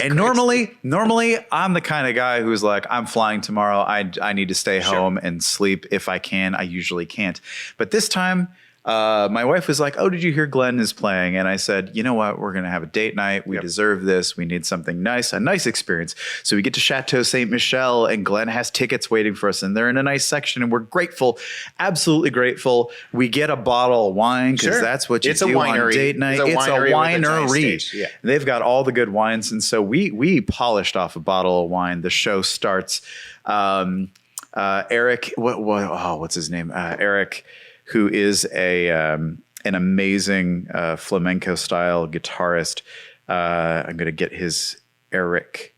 And normally I'm the kind of guy who's like, I'm flying tomorrow. I need to stay home and sleep if I can. I usually can't. But this time, my wife was like, oh, did you hear Glenn is playing? And I said, you know what? We're going to have a date night. We deserve this. We need something nice, a nice experience. So we get to Chateau Ste. Michelle, and Glenn has tickets waiting for us. And they're in a nice section. And we're grateful, absolutely grateful. We get a bottle of wine because that's what you do on date night. It's a winery. Yeah. They've got all the good wines. And so we polished off a bottle of wine. The show starts. Eric, what's his name? Eric, who is an amazing flamenco style guitarist. I'm going to get his Eric.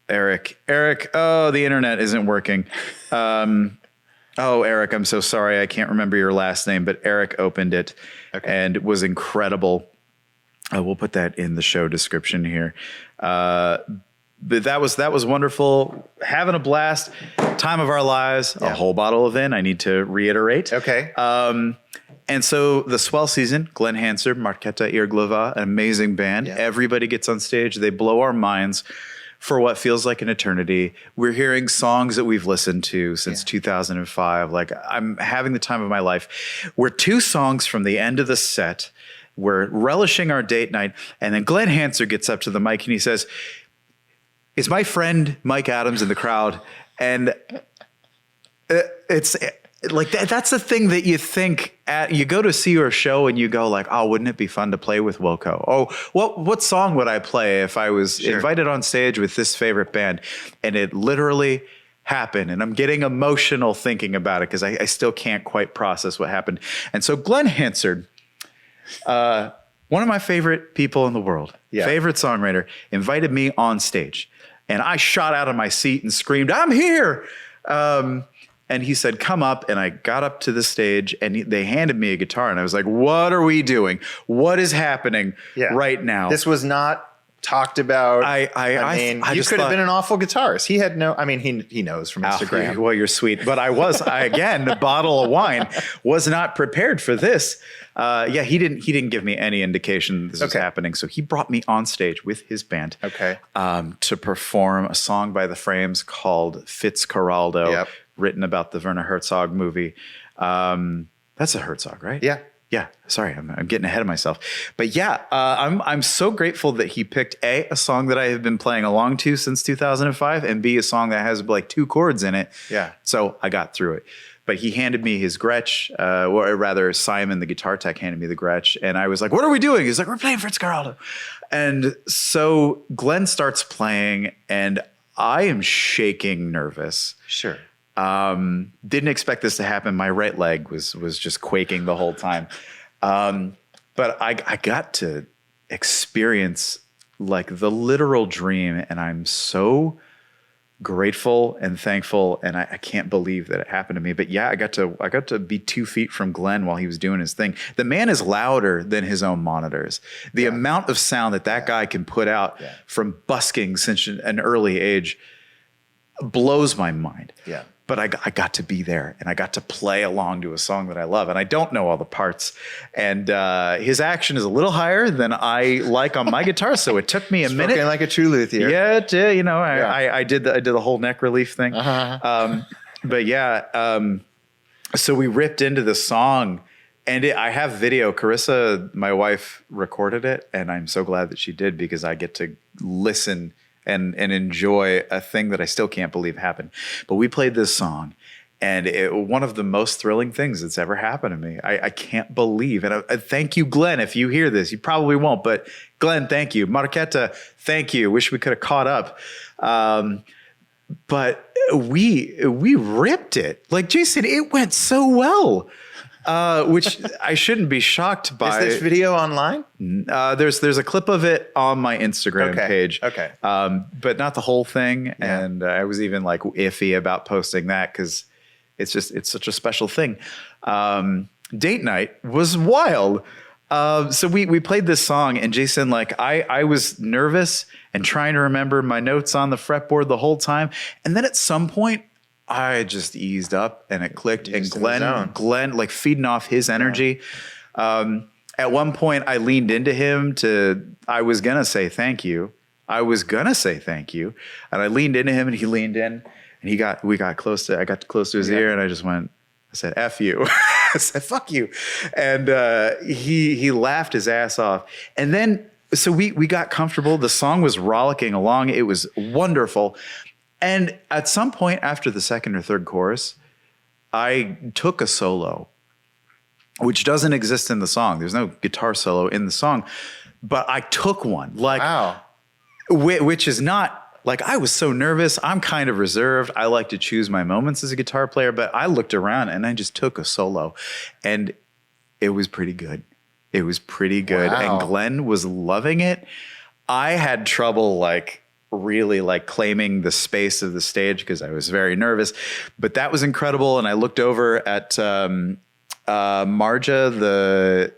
Oh, the internet isn't working. Eric, I'm so sorry. I can't remember your last name, but Eric opened it and it was incredible. We'll put that in the show description here. But that was wonderful. Having a blast. Time of our lives. A whole bottle of vin, I need to reiterate. Okay. And so the Swell season, Glen Hansard, Marketa Irglova, an amazing band. Yeah. Everybody gets on stage. They blow our minds for what feels like an eternity. We're hearing songs that we've listened to since 2005. Like, I'm having the time of my life. We're 2 songs from the end of the set. We're relishing our date night. And then Glen Hansard gets up to the mic and he says, is my friend Mike Adams in the crowd? And it's like that's the thing that you think you go to see your show and you go like, oh, wouldn't it be fun to play with Wilco? Oh, what song would I play if I was invited on stage with this favorite band? And it literally happened. And I'm getting emotional thinking about it because I still can't quite process what happened. And so Glen Hansard, one of my favorite people in the world, favorite songwriter, invited me on stage. And I shot out of my seat and screamed, I'm here. And he said, come up. And I got up to the stage and they handed me a guitar. And I was like, what are we doing? What is happening right now? This was not talked about. I mean, you could have been an awful guitarist. He had no, I mean, he knows from Instagram. Well, you're sweet. But again, a bottle of wine, was not prepared for this. He didn't give me any indication this was happening. So he brought me on stage with his band to perform a song by the Frames called Fitzcarraldo, written about the Werner Herzog movie. That's a Herzog, right? Yeah. Yeah, sorry, I'm getting ahead of myself. But I'm so grateful that he picked A, a song that I have been playing along to since 2005, and B, a song that has like 2 chords in it. Yeah. So I got through it. But he handed me his Gretsch, or rather Simon, the guitar tech, handed me the Gretsch. And I was like, what are we doing? He's like, we're playing Fitzcarraldo. And so Glenn starts playing, and I am shaking nervous. Sure. Didn't expect this to happen. My right leg was just quaking the whole time. But I got to experience like the literal dream, and I'm so grateful and thankful, and I can't believe that it happened to me. But I got to be 2 feet from Glenn while he was doing his thing. The man is louder than his own monitors. The amount of sound that guy can put out from busking since an early age blows my mind. Yeah. but I got to be there and I got to play along to a song that I love. And I don't know all the parts. And his action is a little higher than I like on my guitar. So it took me a minute. Spoken like a true luthier. Yeah, it did. You know, I did the whole neck relief thing. But yeah, so we ripped into the song. And I have video. Carissa, my wife, recorded it, and I'm so glad that she did because I get to listen and enjoy a thing that I still can't believe happened. But we played this song, and one of the most thrilling things that's ever happened to me. I can't believe, and I thank you, Glenn. If you hear this, you probably won't, but Glenn, thank you. Marquetta, thank you. Wish we could have caught up. But we ripped it. Like Jason, it went so well. Which I shouldn't be shocked by. Is this video online? There's a clip of it on my Instagram page. Okay. But not the whole thing. Yeah. And I was even like iffy about posting that because it's such a special thing. Date night was wild. So we played this song, and Jason, like I was nervous and trying to remember my notes on the fretboard the whole time. And then at some point, I just eased up and it clicked. And Glenn, like feeding off his energy. Yeah. At one point, I leaned into him I was going to say thank you. And I leaned into him and he leaned in and I got close to his ear and I said, F you. I said, fuck you. And he laughed his ass off. And then, so we got comfortable. The song was rollicking along. It was wonderful. And at some point after the second or third chorus, I took a solo, which doesn't exist in the song. There's no guitar solo in the song, but I took one. Like, wow. Which is not, like, I was so nervous. I'm kind of reserved. I like to choose my moments as a guitar player, but I looked around and I just took a solo. And it was pretty good. Wow. And Glenn was loving it. I had trouble, like, really like claiming the space of the stage because I was very nervous, but that was incredible. And I looked over at Marja,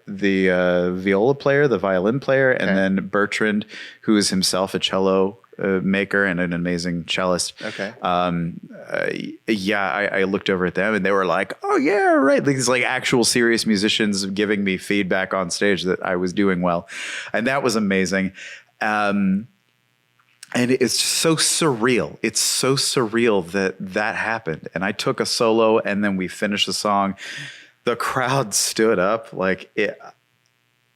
the viola player, the violin player, and then Bertrand, who is himself a cello maker and an amazing cellist. Okay. I looked over at them and they were like, oh yeah, right. These like actual serious musicians giving me feedback on stage that I was doing well. And that was amazing. And it's so surreal. It's so surreal that happened. And I took a solo and then we finished the song. The crowd stood up. Like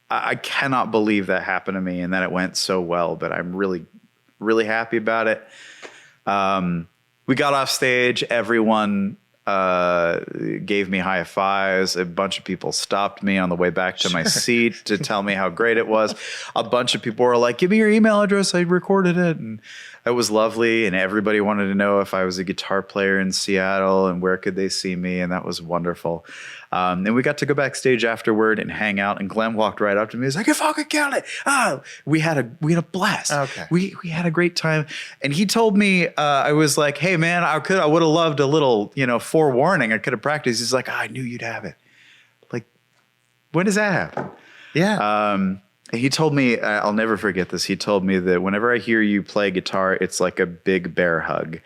I cannot believe that happened to me and that it went so well, but I'm really, really happy about it. We got off stage. Everyone gave me high fives. A bunch of people stopped me on the way back to my seat to tell me how great it was. A bunch of people were like, give me your email address. I recorded it. And it was lovely. And everybody wanted to know if I was a guitar player in Seattle and where could they see me. And that was wonderful. And we got to go backstage afterward and hang out. And Glenn walked right up to me. He's like, "You fucking killed it!" We had a blast. Okay, we had a great time. And he told me, I was like, "Hey man, I would have loved a little, forewarning. I could have practiced." He's like, "I knew you'd have it." Like, when does that happen? Yeah. He told me, I'll never forget this. He told me that whenever I hear you play guitar, it's like a big bear hug,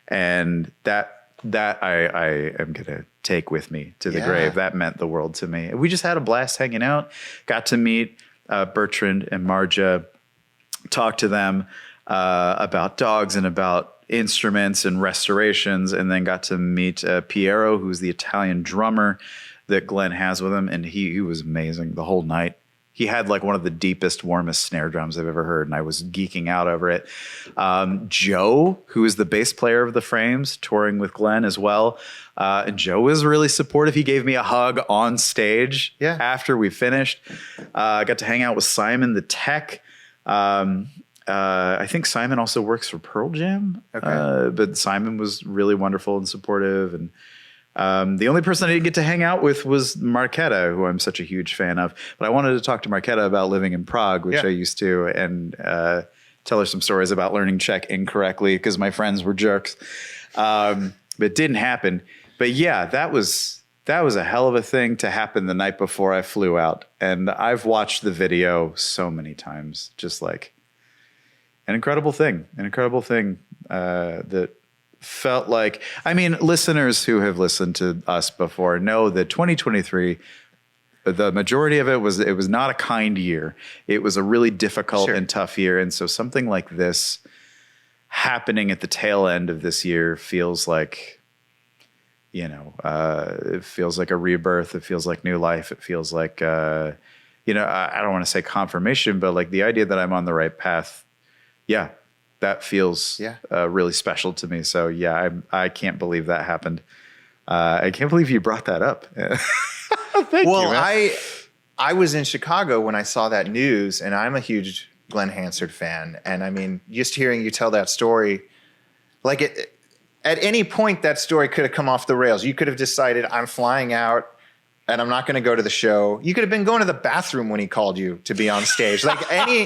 and that I am gonna take with me to the grave. That meant the world to me. We just had a blast hanging out. Got to meet Bertrand and Marja, talk to them about dogs and about instruments and restorations, and then got to meet Piero, who's the Italian drummer that Glenn has with him, and he was amazing the whole night. He had like one of the deepest, warmest snare drums I've ever heard, and I was geeking out over it. Joe, who is the bass player of the Frames, touring with Glenn as well. And Joe was really supportive. He gave me a hug on stage after we finished. I got to hang out with Simon, the tech. I think Simon also works for Pearl Jam. Okay. But Simon was really wonderful and supportive. And the only person I didn't get to hang out with was Marquetta, who I'm such a huge fan of. But I wanted to talk to Marquetta about living in Prague, which I used to, and tell her some stories about learning Czech incorrectly because my friends were jerks. But it didn't happen. But yeah, that was a hell of a thing to happen the night before I flew out. And I've watched the video so many times, just like an incredible thing that felt like, I mean, listeners who have listened to us before know that 2023, the majority of it was not a kind year. It was a really difficult and tough year. And so something like this happening at the tail end of this year feels like, it feels like a rebirth. It feels like new life. It feels like, I don't want to say confirmation, but like the idea that I'm on the right path. Yeah. That feels really special to me. So yeah, I can't believe that happened. I can't believe you brought that up. Thank you, man. I was in Chicago when I saw that news, and I'm a huge Glen Hansard fan. And I mean, just hearing you tell that story, like at any point that story could have come off the rails. You could have decided I'm flying out and I'm not going to go to the show. You could have been going to the bathroom when he called you to be on stage. Like any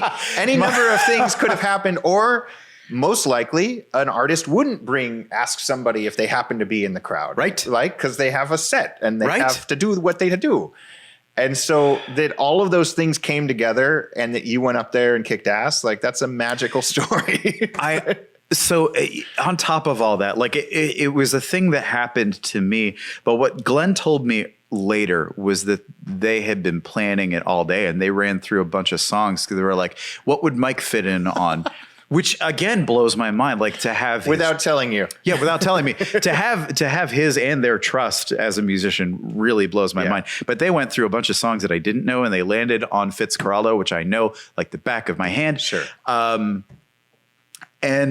number of things could have happened, or most likely an artist wouldn't ask somebody if they happen to be in the crowd. Right. Like, because they have a set and they have to do what they do. And so that all of those things came together and that you went up there and kicked ass, like that's a magical story. So on top of all that, like it was a thing that happened to me. But what Glenn told me later was that they had been planning it all day and they ran through a bunch of songs because they were like, what would Mike fit in on? Which again blows my mind. Like to have without telling you. Yeah, without telling me. to have his and their trust as a musician really blows my mind. But they went through a bunch of songs that I didn't know, and they landed on Fitzcarraldo, which I know like the back of my hand. Sure. And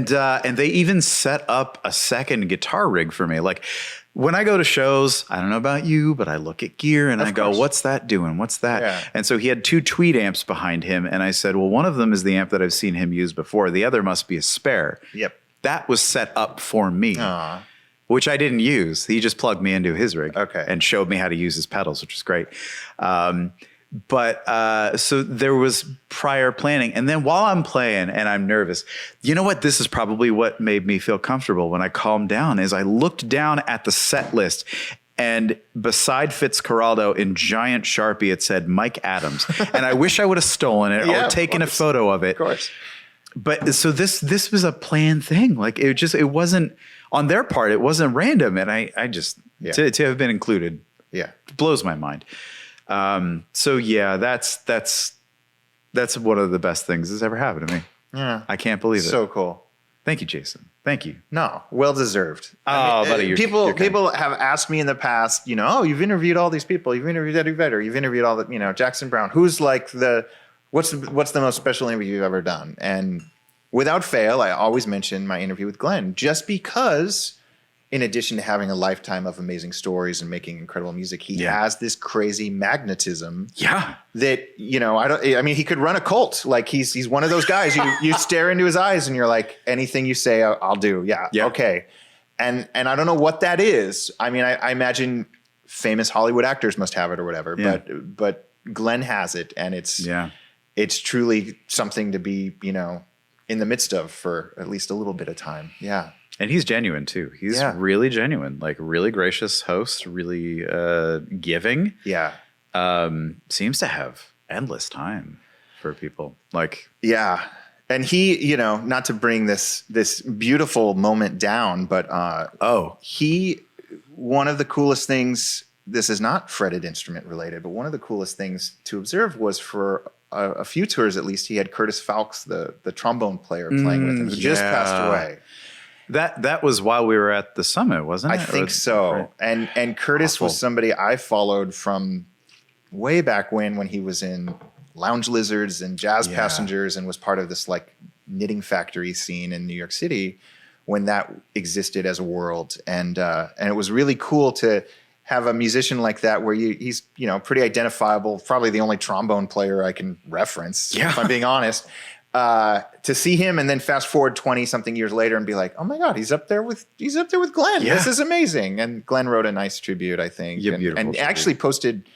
they even set up a second guitar rig for me. Like when I go to shows, I don't know about you, but I look at gear and I go, what's that doing? What's that? Yeah. And so he had 2 tweed amps behind him. And I said, well, one of them is the amp that I've seen him use before. The other must be a spare. Yep. That was set up for me, which I didn't use. He just plugged me into his rig and showed me how to use his pedals, which was great. But so there was prior planning. And then while I'm playing and I'm nervous, you know what? This is probably what made me feel comfortable when I calmed down is I looked down at the set list, and beside Fitzcarraldo in giant Sharpie, it said Mike Adams. And I wish I would have stolen it or taken a photo of it. Of course. But so this was a planned thing. Like it wasn't on their part. It wasn't random. And I just, to have been included, blows my mind. So yeah, that's one of the best things that's ever happened to me. Yeah. I can't believe it. So cool. Thank you, Jason. Thank you. No, well deserved. Buddy, people have asked me in the past, you've interviewed all these people. You've interviewed Eddie Vedder. You've interviewed all the, Jackson Browne. Who's like what's the most special interview you've ever done? And without fail, I always mention my interview with Glenn, just because in addition to having a lifetime of amazing stories and making incredible music, he has this crazy magnetism. Yeah. That, he could run a cult. Like he's one of those guys. You stare into his eyes and you're like, anything you say, I'll do. Yeah. Okay. And I don't know what that is. I mean, I imagine famous Hollywood actors must have it or whatever, but Glenn has it, and it's truly something to be, in the midst of for at least a little bit of time. Yeah. And he's genuine too. He's really genuine, like really gracious host, really giving. Yeah. Seems to have endless time for people. Like, yeah. And he, not to bring this beautiful moment down, but one of the coolest things, this is not fretted instrument related, but one of the coolest things to observe was for a few tours at least, he had Curtis Falks, the trombone player, playing with him, who just passed away. That was while we were at the summit, wasn't it? I think so. Right. And Curtis was somebody I followed from way back when he was in Lounge Lizards and Jazz Passengers and was part of this like knitting factory scene in New York City when that existed as a world. And it was really cool to have a musician like that where he's pretty identifiable, probably the only trombone player I can reference, if I'm being honest. To see him and then fast forward 20 something years later and be like, oh my God, he's up there with Glenn. Yeah. This is amazing. And Glenn wrote a nice tribute, I think. And actually posted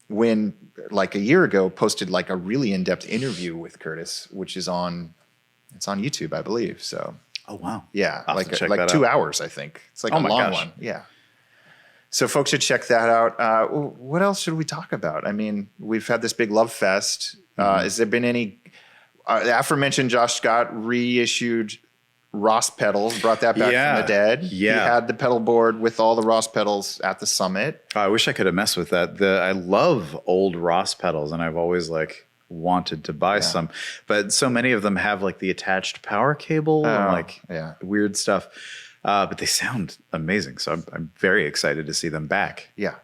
like a year ago, like a really in-depth interview with Curtis, which is on YouTube, I believe. So, oh wow. Yeah. Like 2 hours, I think. It's like a long one. Yeah. So folks should check that out. What else should we talk about? I mean, we've had this big love fest. Has there been any, the aforementioned Josh Scott reissued Ross pedals, brought that back from the dead. Yeah. He had the pedal board with all the Ross pedals at the summit. I wish I could have messed with that. I love old Ross pedals, and I've always like wanted to buy some, but so many of them have like the attached power cable and like weird stuff. But they sound amazing, so I'm very excited to see them back. Yeah.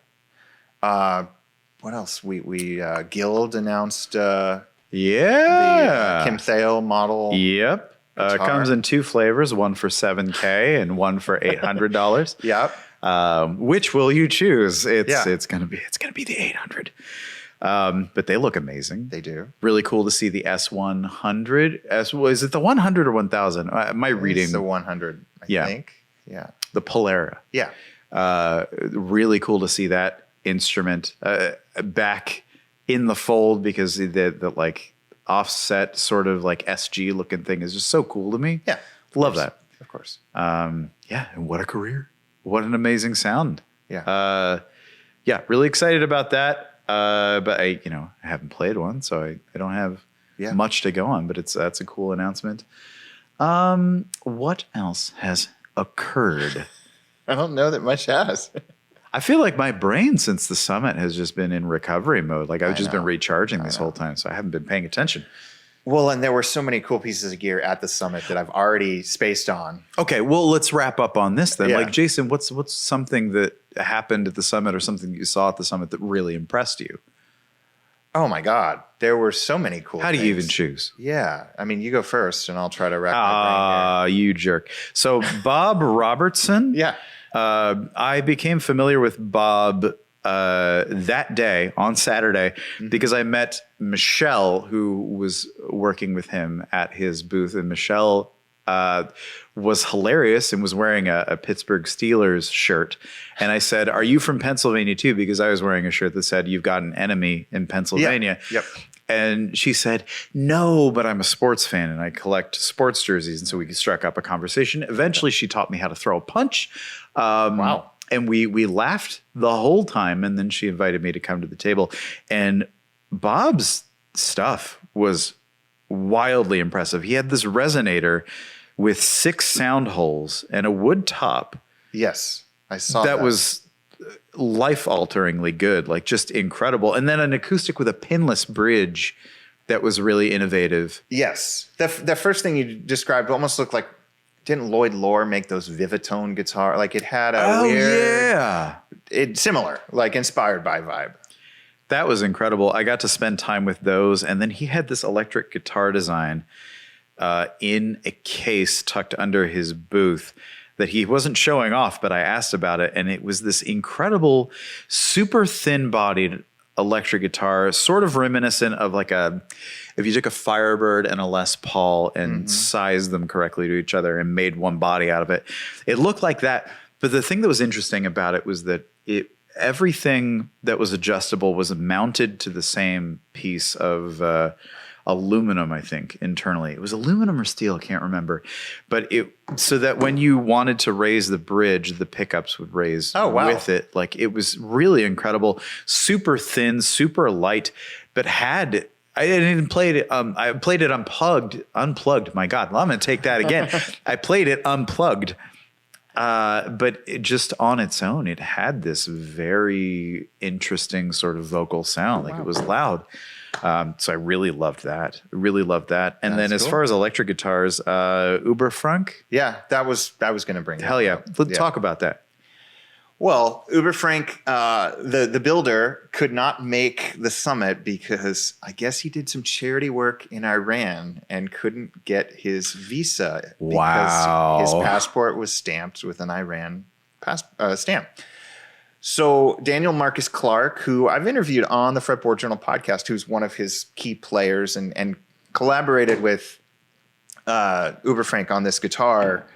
What else? We Guild announced the Kim Thale model. Yep. Comes in 2 flavors, one for $7K and one for $800. Yep. Which will you choose? It's gonna be the 800. But they look amazing. They do. Really cool to see the S100. Is it the 100 or 1000? My reading. It's the 100, I think. Yeah. The Polara. Yeah. Really cool to see that instrument back in the fold, because the like offset sort of like SG looking thing is just so cool to me. Yeah. Love that. Of course. And what a career. What an amazing sound. Yeah. Really excited about that. But I haven't played one, so I don't have much to go on, but that's a cool announcement. What else has occurred? I don't know that much has. I feel like my brain since the summit has just been in recovery mode. Like I've just been recharging this whole time, so I haven't been paying attention. Well, and there were so many cool pieces of gear at the summit that I've already spaced on. Okay, well, let's wrap up on this then. Yeah. Like, Jason, what's something that happened at the summit or something that you saw at the summit that really impressed you? Oh my God, there were so many cool How do you even choose? Yeah, I mean, you go first, and I'll try to wrap my brain here. You jerk. So Bob Robertson. Yeah. I became familiar with Bob that day on Saturday because I met Michelle, who was working with him at his booth, and Michelle was hilarious and was wearing a Pittsburgh Steelers shirt. And I said, "Are you from Pennsylvania too?" Because I was wearing a shirt that said, "You've got an enemy in Pennsylvania." Yeah. Yep. And she said, "No, but I'm a sports fan and I collect sports jerseys." And so we struck up a conversation. Eventually, she taught me how to throw a punch. Wow. And we laughed the whole time. And then she invited me to come to the table. And Bob's stuff was wildly impressive. He had this resonator with 6 sound holes and a wood top. Yes, I saw that. That was life-alteringly good, like just incredible. And then an acoustic with a pinless bridge that was really innovative. Yes. The first thing you described almost looked like, didn't Lloyd Loar make those Vivatone guitar? Like it had a weird, similar, like inspired by vibe. That was incredible. I got to spend time with those. And then he had this electric guitar design in a case tucked under his booth that he wasn't showing off, but I asked about it. And it was this incredible, super thin-bodied electric guitar, sort of reminiscent of like if you took a Firebird and a Les Paul and sized them correctly to each other and made one body out of it. It looked like that. But the thing that was interesting about it was that everything that was adjustable was mounted to the same piece of aluminum, I think, internally. It was aluminum or steel, I can't remember. But so that when you wanted to raise the bridge, the pickups would raise with it. Like it was really incredible. Super thin, super light, but I didn't play it. I played it unplugged. My God, well, I'm going to take that again. I played it unplugged. But just on its own, it had this very interesting sort of vocal sound. Like it was loud. So I really loved that. And then as far as electric guitars, Uberfrank. Yeah, I was going to bring that. Hell yeah. Let's talk about that. Well, Uberfrank, the builder, could not make the summit because I guess he did some charity work in Iran and couldn't get his visa because his passport was stamped with an Iran stamp. So Daniel Marcus Clark, who I've interviewed on the Fretboard Journal podcast, who's one of his key players and collaborated with Uberfrank on this guitar,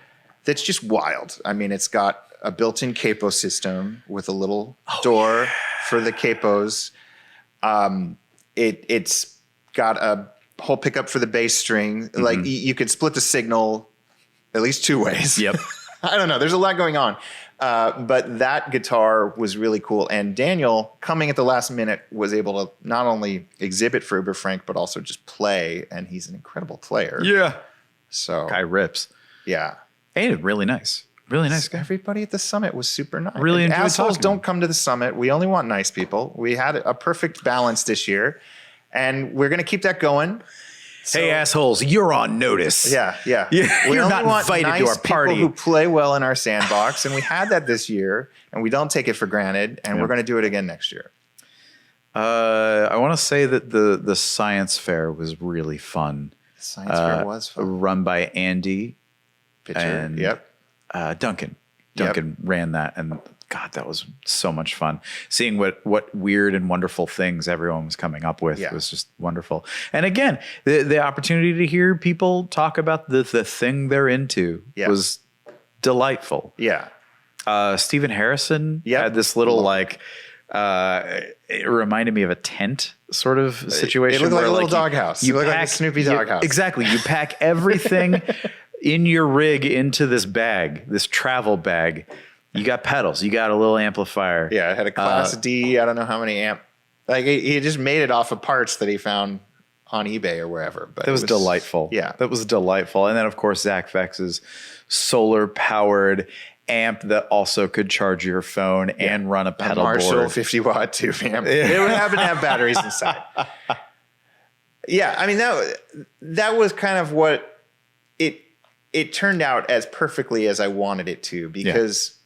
that's just wild. I mean, it's got a built-in capo system with a little door for the capos. It's got a whole pickup for the bass string. Like you could split the signal at least 2 ways. Yep. I don't know. There's a lot going on. But that guitar was really cool. And Daniel, coming at the last minute, was able to not only exhibit for Uberfrank, but also just play. And he's an incredible player. Yeah. So guy rips. Yeah. And really nice. Really nice guy. Everybody at the summit was super nice. Really enjoyed assholes talking. don't come to the summit. We only want nice people. We had a perfect balance this year, and we're going to keep that going. So, hey, assholes, you're on notice. Yeah. We you're not invited to our party. People who play well in our sandbox, and we had that this year, and we don't take it for granted, and we're going to do it again next year. I want to say that the science fair was really fun. The science fair was fun. Run by Andy. Pitcher. And Duncan. Duncan ran that, and God, that was so much fun. Seeing what weird and wonderful things everyone was coming up with was just wonderful. And again, the opportunity to hear people talk about the thing they're into was delightful. Yeah. Stephen Harrison had this little it reminded me of a tent sort of situation. It looked like a little doghouse. You look like a Snoopy doghouse. Exactly. You pack everything in your rig into this bag, this travel bag. You got pedals. You got a little amplifier. Yeah, it had a Class D. I don't know how many amp. Like he just made it off of parts that he found on eBay or wherever. But it was delightful. Yeah, that was delightful. And then of course Zach Vex's solar powered amp that also could charge your phone and run a pedal Marshall board. 50-watt tube amp. It would happen to have batteries inside. Yeah, I mean that was kind of what it turned out as perfectly as I wanted it to, because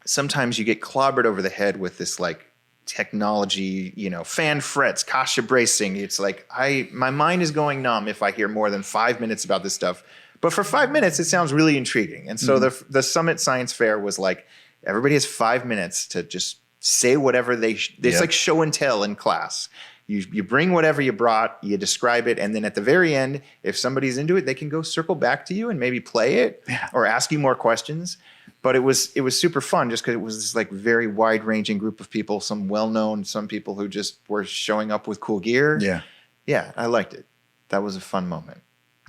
sometimes you get clobbered over the head with this like technology, fan frets, Kasha bracing. It's like my mind is going numb if I hear more than 5 minutes about this stuff. But for 5 minutes, it sounds really intriguing. And so the Summit Science Fair was like, everybody has 5 minutes to just say whatever it's like show and tell in class. You bring whatever you brought, you describe it, and then at the very end, if somebody's into it, they can go circle back to you and maybe play it or ask you more questions. But it was super fun just because it was this like very wide-ranging group of people, some well-known, some people who just were showing up with cool gear. Yeah, I liked it. That was a fun moment.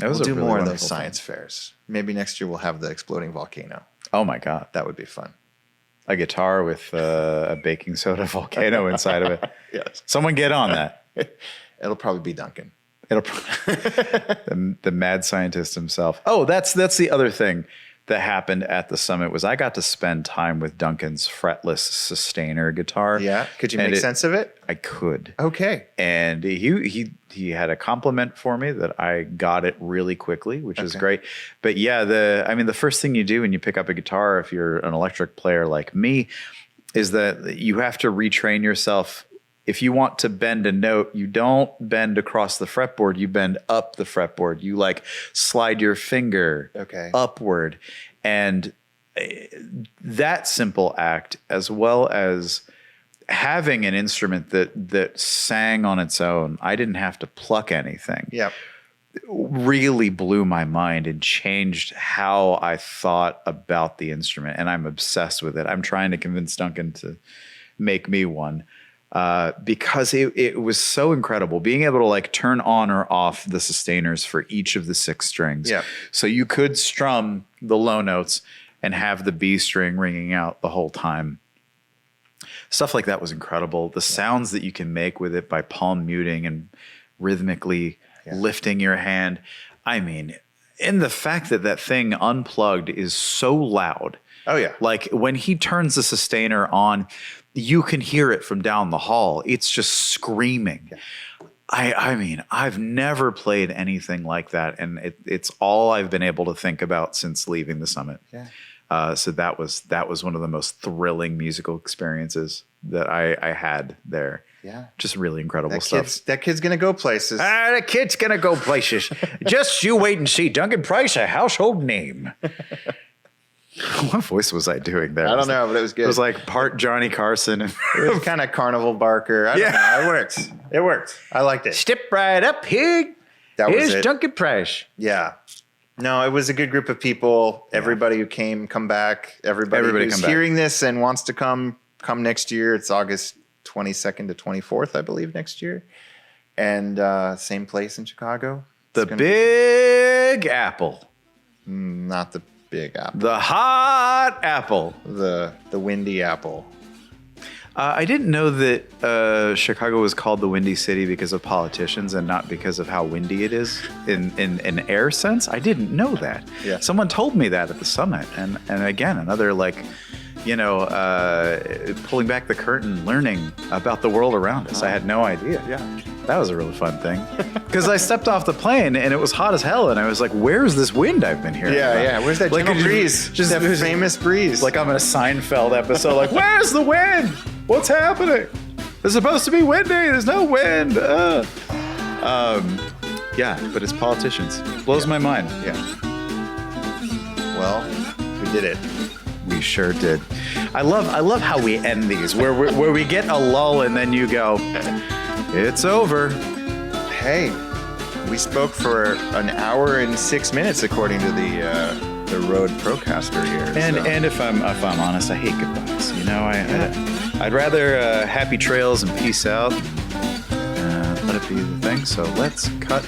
We'll do more of those science fairs. Maybe next year we'll have the exploding volcano. Oh my God. That would be fun. A guitar with a baking soda volcano inside of it. Yes. Someone get on that. It'll probably be Duncan. The mad scientist himself. Oh, that's the other thing that happened at the summit was I got to spend time with Duncan's fretless sustainer guitar. Yeah. Could you make sense of it? I could. Okay. And he had a compliment for me that I got it really quickly, which is great. But yeah, the first thing you do when you pick up a guitar, if you're an electric player like me, is that you have to retrain yourself. If you want to bend a note, you don't bend across the fretboard, you bend up the fretboard. You like slide your finger upward. And that simple act, as well as having an instrument that sang on its own, I didn't have to pluck anything. Yep. Really blew my mind and changed how I thought about the instrument. And I'm obsessed with it. I'm trying to convince Duncan to make me one. Because it was so incredible being able to like turn on or off the sustainers for each of the 6 strings. Yeah. So you could strum the low notes and have the B string ringing out the whole time. Stuff like that was incredible. The sounds that you can make with it by palm muting and rhythmically lifting your hand. I mean, and the fact that thing unplugged is so loud. Oh yeah. Like when he turns the sustainer on, you can hear it from down the hall. It's just screaming. Yeah. I mean, I've never played anything like that. And it's all I've been able to think about since leaving the summit. Yeah. So that was one of the most thrilling musical experiences that I had there. Yeah. Just really incredible stuff. That kid's going to go places. The kid's going to go places. Just you wait and see. Duncan Price, a household name. What voice was I doing there? I don't know, but it was good. It was like part Johnny Carson. And it was kind of Carnival Barker. I don't know. It works. It worked. I liked it. Step right up, pig. Here's Duncan Price. Yeah. No, it was a good group of people. Everybody who came, come back. Everybody who's hearing this and wants to come next year. It's August 22nd to 24th, I believe, next year. And same place in Chicago. The Big Apple. Not the Big Apple. The Hot Apple. The Windy Apple. I didn't know that Chicago was called the Windy City because of politicians and not because of how windy it is in an air sense. I didn't know that. Yeah. Someone told me that at the summit. And again, another like, pulling back the curtain, learning about the world around us. I had no idea. Yeah. That was a really fun thing. Because I stepped off the plane and it was hot as hell. And I was like, where's this wind I've been hearing about? Yeah. Where's that gentle breeze? Just that famous breeze. Like I'm in a Seinfeld episode. Like, where's the wind? What's happening? It's supposed to be windy. There's no wind. Yeah, but it's politicians. Blows my mind. Yeah. Well, we did it. We sure did. I love how we end these, where we get a lull and then you go, it's over. Hey, we spoke for an hour and 6 minutes according to the Rode Procaster here. And if I'm honest, I hate goodbyes. I'd rather happy trails and peace out. Let it be the thing. So let's cut